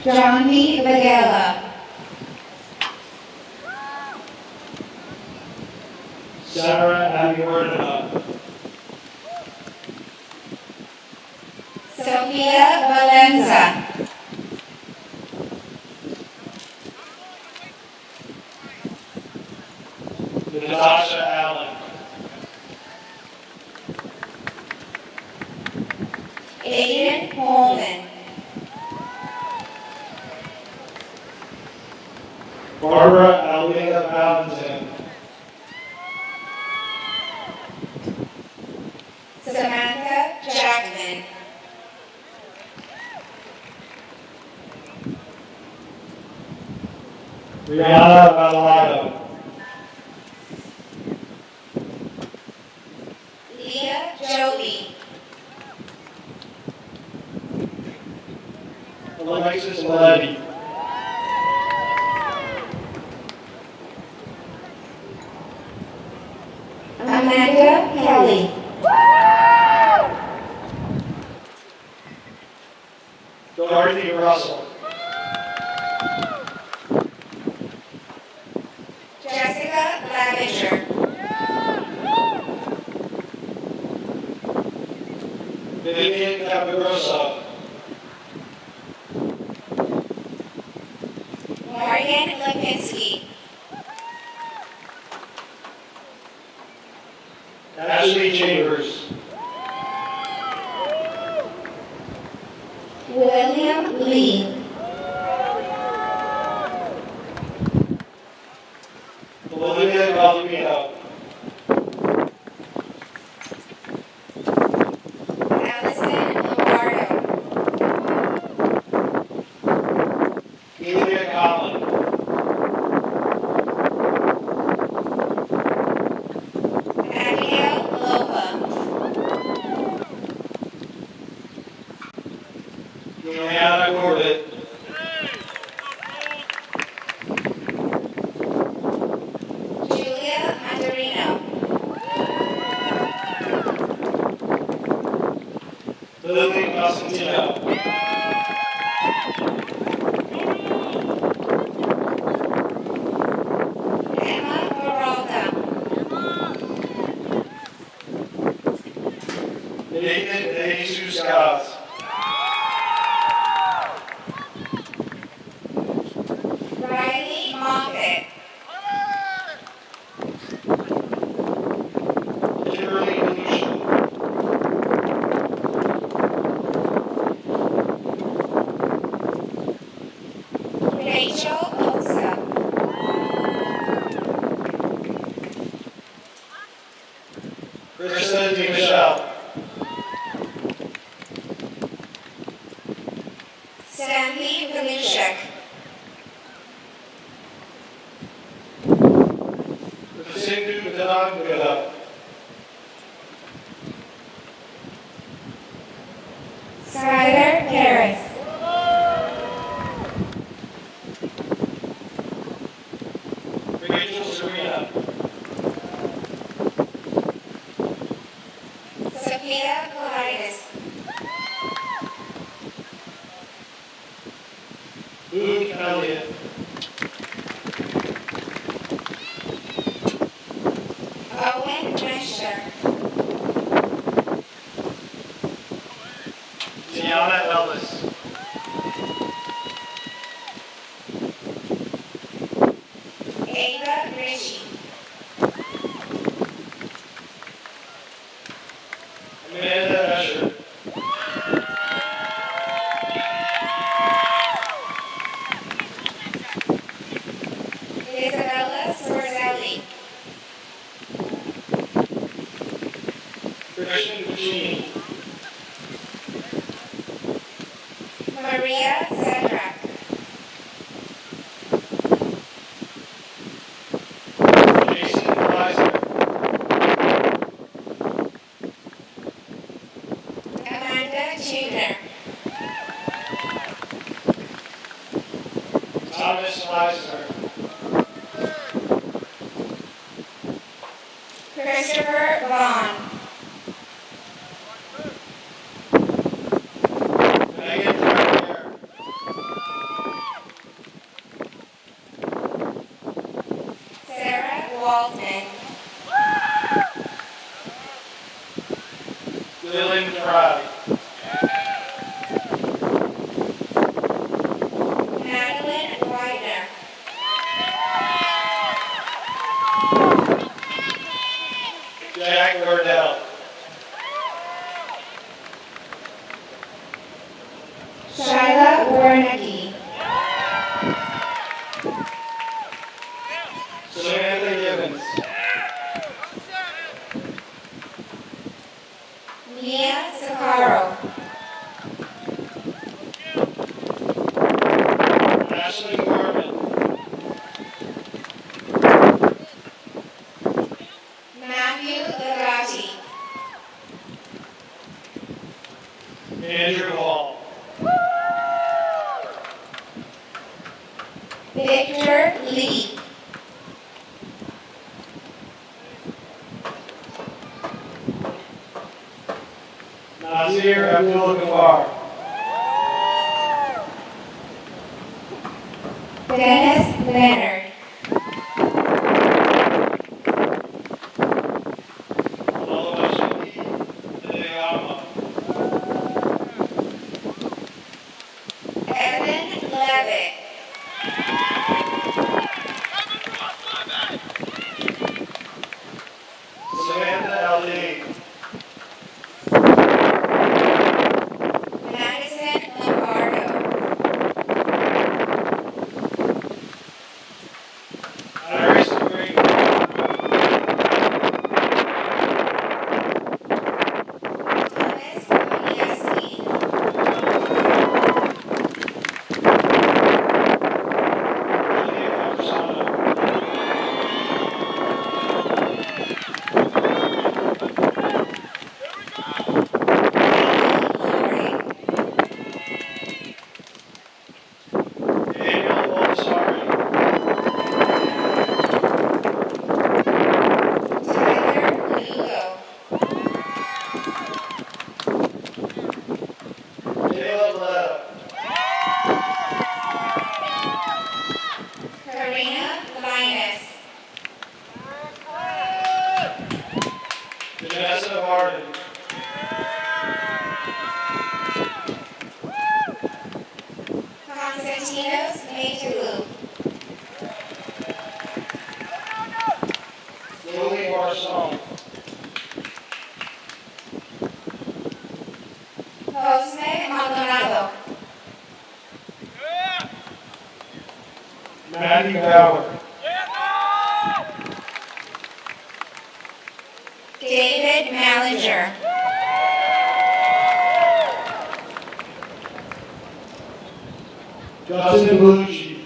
John B. Bagella. Sarah Aguirre. Sofia Valenza. Natasha Allen. Aiden Coleman. Barbara Almeida Valentin. Samantha Jackman. Rihanna Valado. Leah Joby. Alexis Levy. Amanda Kelly. Dorothy Russell. Jessica Lavinger. Vivian Capagroso. Morgan Lipinski. Ashley Chambers. William Lee. Olivia Valvino. Allison Lombardo. Julia Collin. Abigail Lopa. Lily Costantino. Emma Peralta. Nathan De Jesus Gaz. Riley Moffett. Kimberly Galusha. Rachel Osa. Krista De Michelle. Stanley Galushek. Sindhu Danagada. Skylar Harris. Rachel Serena. Sophia Politis. Luke Elliott. Owen Drescher. Tiana Ellis. Ava Ritchie. Amanda Escher. Isabella Sorzelli. Christian Puccini. Maria Sedrak. Jason Kaiser. Amanda Tudor. Thomas Leisner. Christopher Vaughn. Megan Ferrier. Sarah Walton. Dylan Fry. Madeline Widener. Jack Gardell. Shyla Warnecki. Samantha Gibbons. Mia Sakaro. Ashley Gorman. Matthew Legati. Andrew Hall. Victor Lee. Nazir Abdul Ghaffar. Dennis Leonard. Olawashiki Adeyama. Evan Levitt. Samantha Aldi. Madison Lombardo. Iris Green. Thomas Koniewski. Matthew Bauer. David Mallinger. Justin Belushi.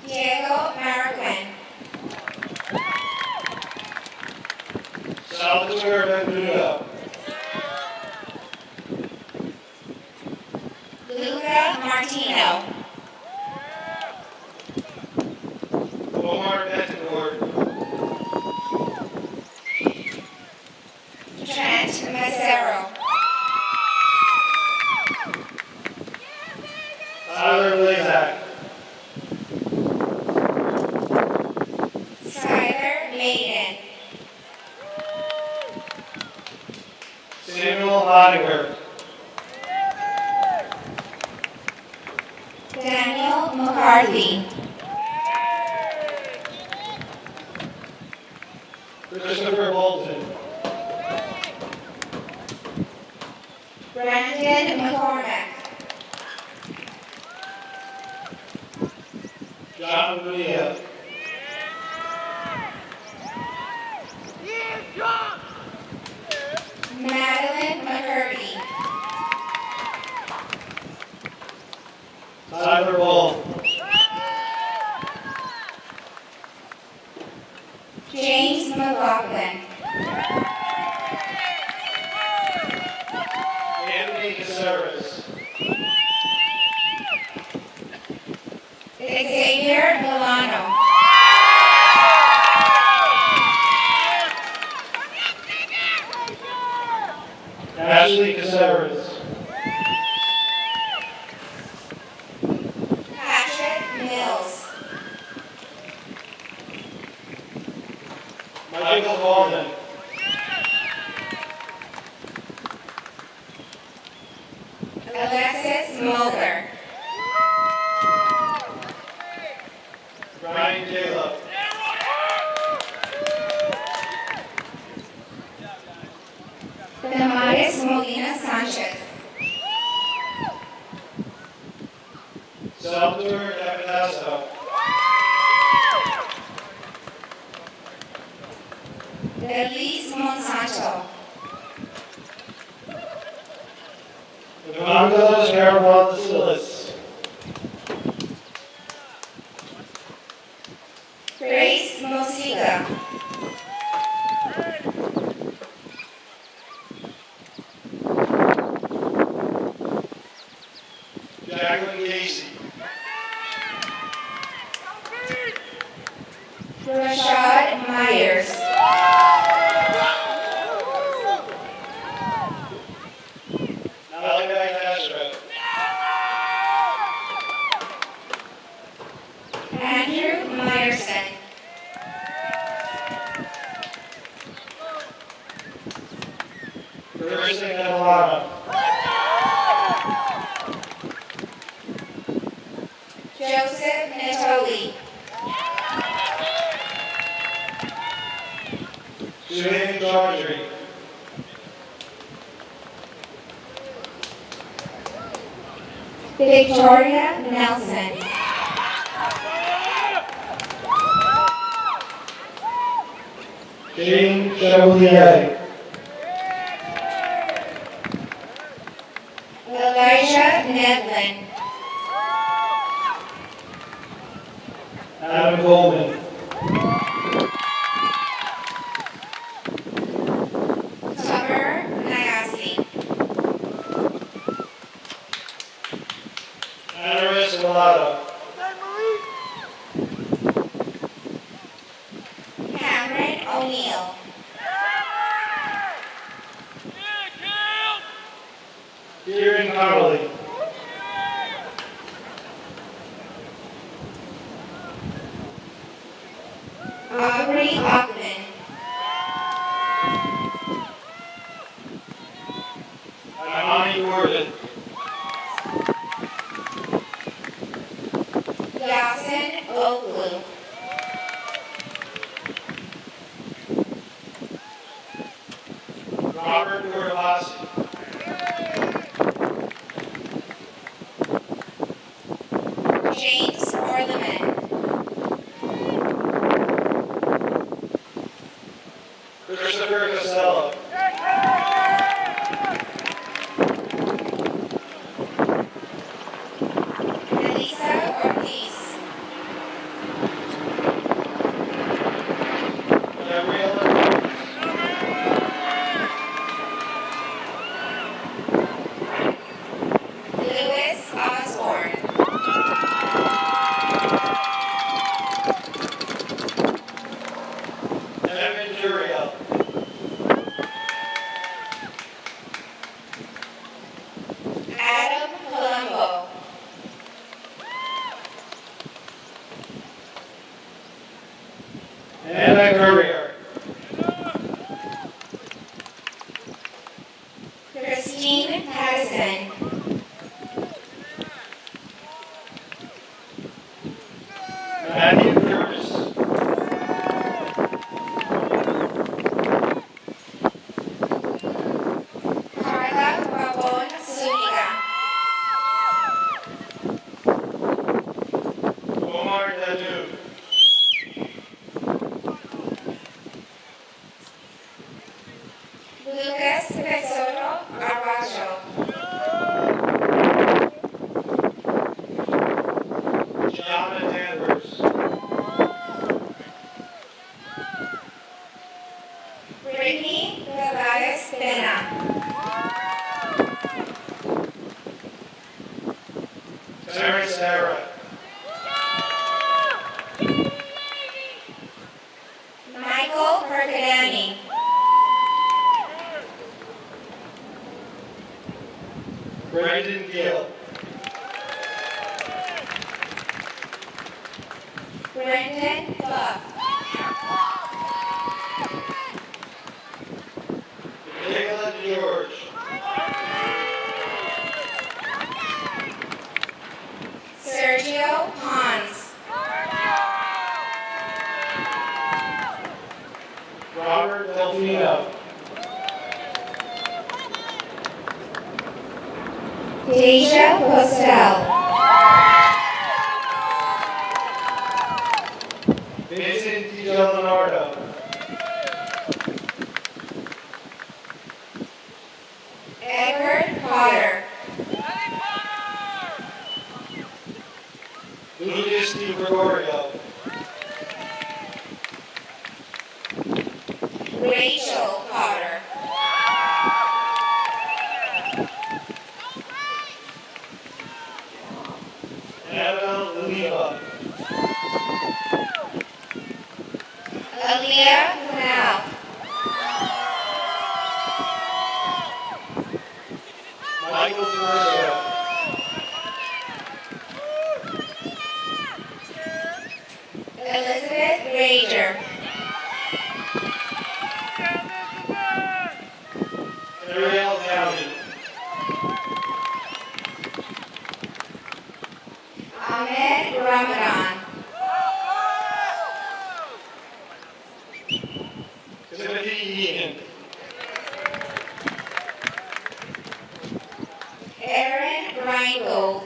Diego Marroquin. Salvatore Benvenuto. Luca Martino. Omar Betancourt. Trent Massero. Tyler Blazak. Skyler Maiden. Samuel Ottinger. Daniel McCarthy. Christopher Bolton. Brandon McCormack. John Bonilla. Madeline McCurdy. Tyler Bull. James McLaughlin. Anthony Caceres. Xavier Milano. Ashley Caceres. Patrick Mills. Michael Coleman. Alexis Mulder. Brian Caleb. Damaris Molina Sanchez. Salvatore Capitasso. Elise Monsanto. Evangelos Hermondasilis. Grace Mosiga. Jacqueline Casey. Rashad Myers. Malachi Castro. Andrew Myerson. Carissa Catalano. Joseph Natoli. Suhaim Chaudhry. Victoria Nelson. James Chevalier. Elijah Nedlin. Adam Coleman. Summer Nayasi. Anaris Milano. Cameron O'Neill. Kieran Connolly. Aubrey Hoffman. Imani Gordon. Yasin Oglu. Robert Gordabasi. Anna Courier. Christine Patterson. Matthew Curtis. Carla Rabon Zuniga. Omar Dadu. Lucas Pesoro Araujo. Jana Danvers. Brittany Gonzalez Pena. Terrence Sarah. Michael Percadani. Brendan Gill. Brendan Buff. Nicola George. Sergio Pons. Robert Delfino. Deja Postel. Vincent DiGianardo. Edward Potter. Lucas Di Gregorio. Rachel Potter. Annabelle Lima. Aaliyah Canal. Michael DeMarco. Elizabeth Rager. Ariel Downey. Ahmed Ramadan. Timothy Egan. Aaron Reingold.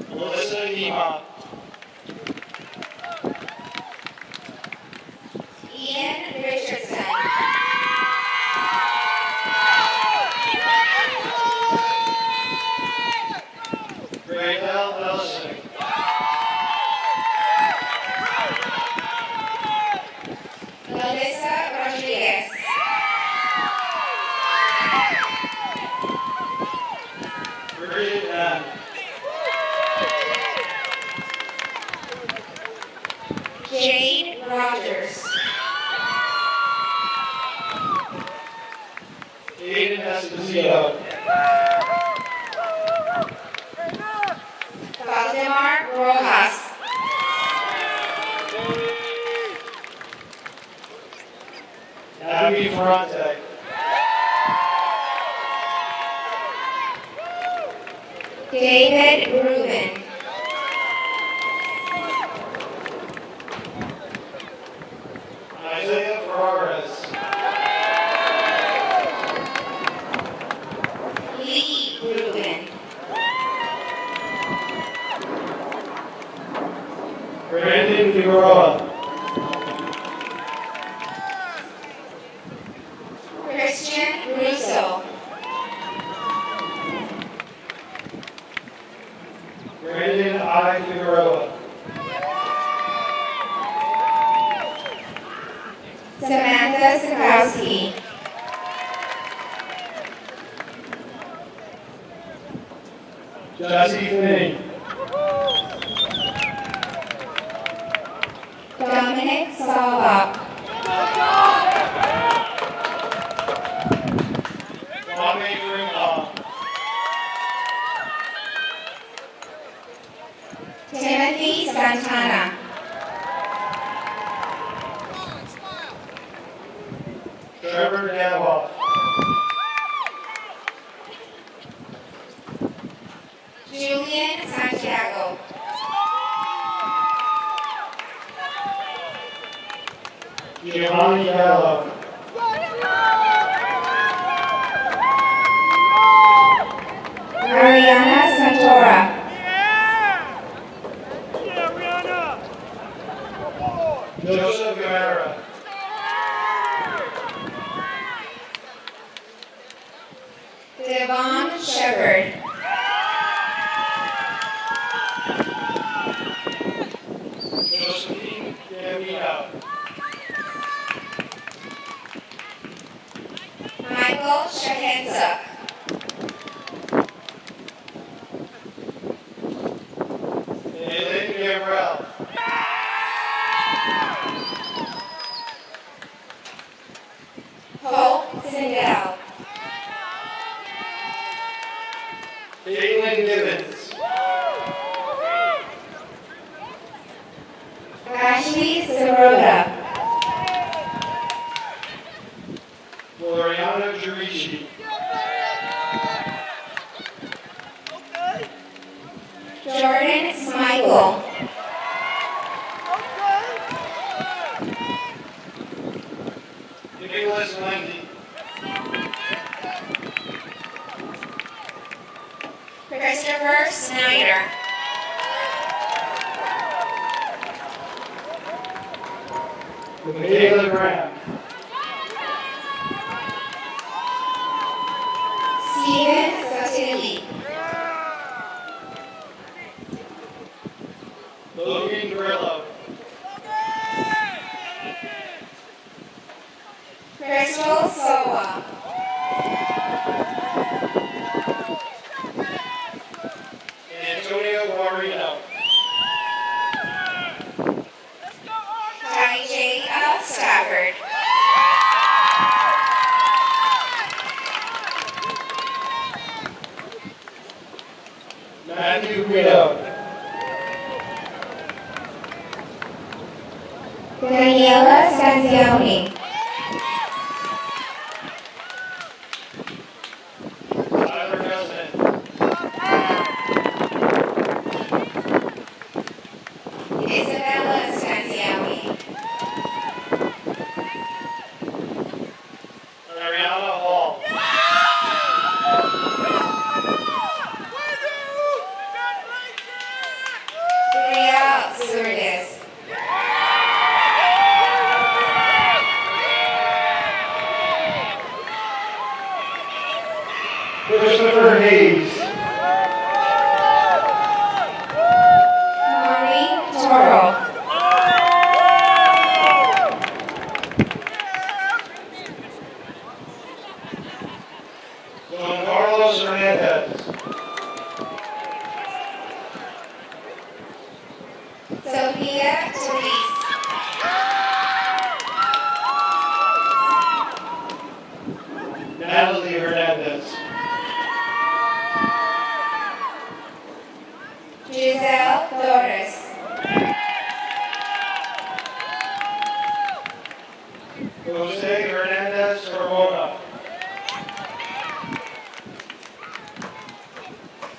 Melissa Ema. Ian Richardson. Graydell Nelson. Melissa Rodriguez. Bridget N. Jade Rogers. Aiden Esposito. Valdemar Rojas. Abby Ferrante. David Rubin. Isaiah Ferraris. Lee Rubin. Brandon Figueroa. Christian Russo. Brandon I. Figueroa. Samantha Sikowski. Jesse Finney. Dominic Salva. Kwame Grimlaw. Tim Santana. Trevor Davoff. Julian Santiago. Giovanni Gallo. Ariana Santora. Joseph Guerra. Devon Shepard. Josephine Gambino. Michael Shahensuk. Aileen Gabriel. Hope Sindel. Caitlin Gibbons. Ashley Sirota. Floriana Jurishi. Jordan Smigel. Nicholas Lindy. Christopher Snyder. Michaela Graham. Steven Sotilli. Logan Grillo. Crystal Sowa. Antonio Guarino. Ty J. L. Stafford. Matthew Guido. Daniela Scanzioni. Tyler Guzman. Isabella Scanzioni. Ariana Hall. Bria Lourdes. Christopher Hayes. Maureen Toro. Don Carlos Hernandez. Sophia Solis. Natalie Hernandez. Giselle Torres. Jose Hernandez Carmona.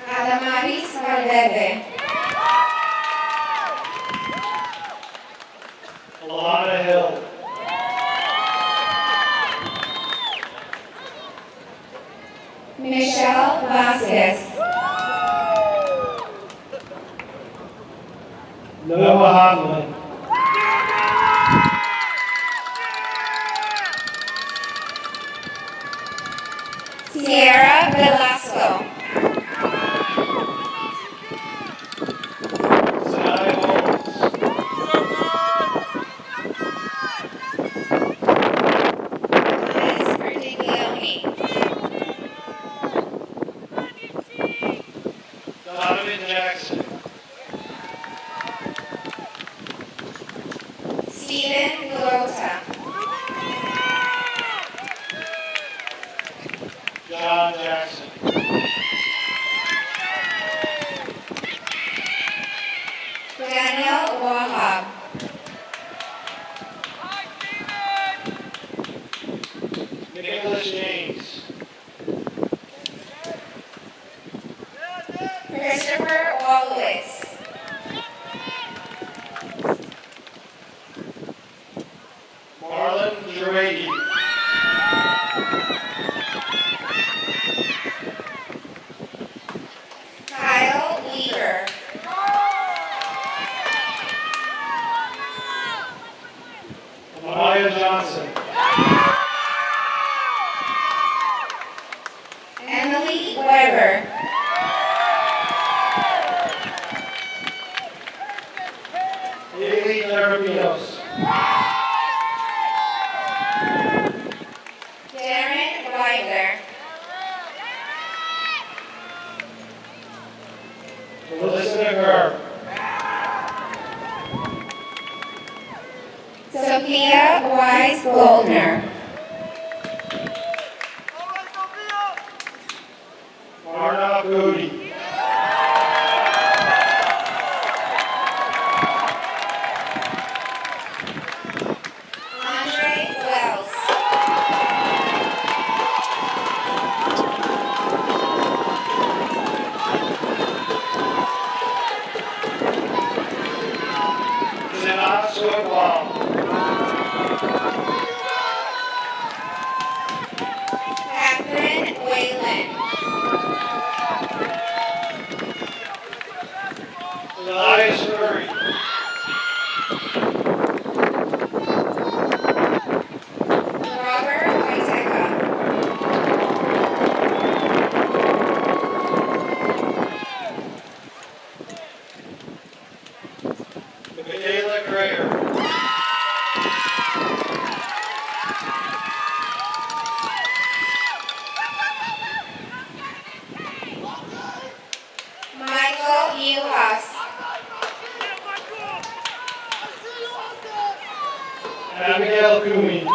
Adamaris Valverde. Alana Hill. Michelle Vasquez. Noah Hoffman. Sierra Velasco. Sally Holmes. Liz Bertiglione. Donovan Jackson. Stephen Glota. John Jackson. Daniel Weber. Haley Carabios. Darren Weidler. Melissa Garb. Sophia Wise Goldner. Marna Cody. Andre Wells. Sinat Swagwal. Catherine Whalen. Elias Murray. Robert Wojciechowski. Michaela Greer. Michael Uhas. Abigail Cooney.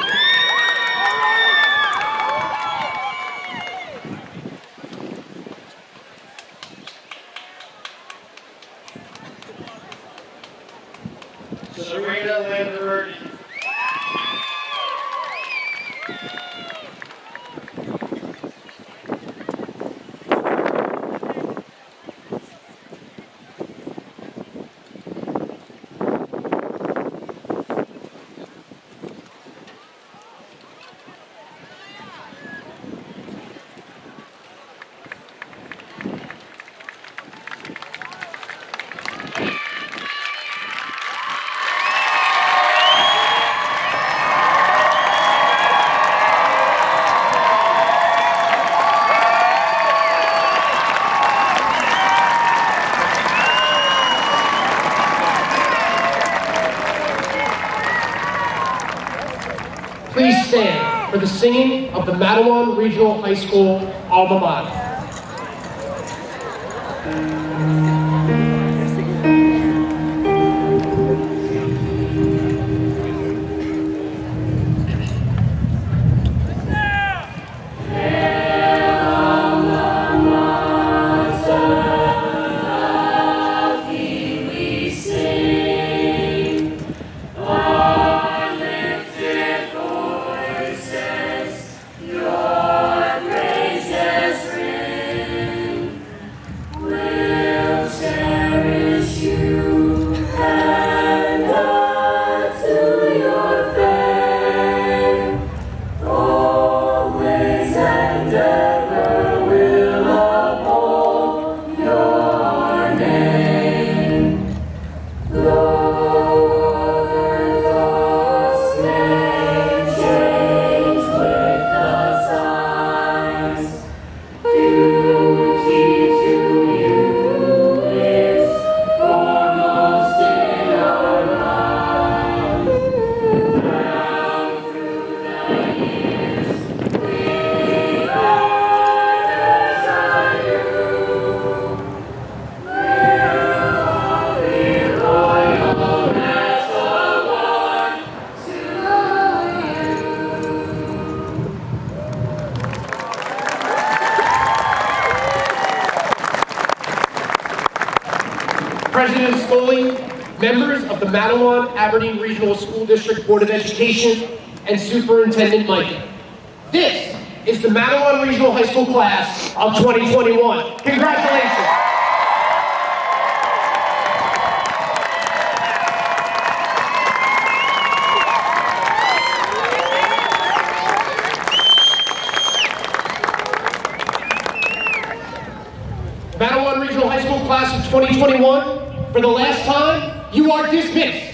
Serena Landerdi. Please stand for the singing of the Matawan Regional High School alma mater. President Scully, members of the Matawan Aberdeen Regional School District Board of Education, and Superintendent Mike. This is the Matawan Regional High School class of 2021. Congratulations. Matawan Regional High School class of 2021, for the last time, you are dismissed.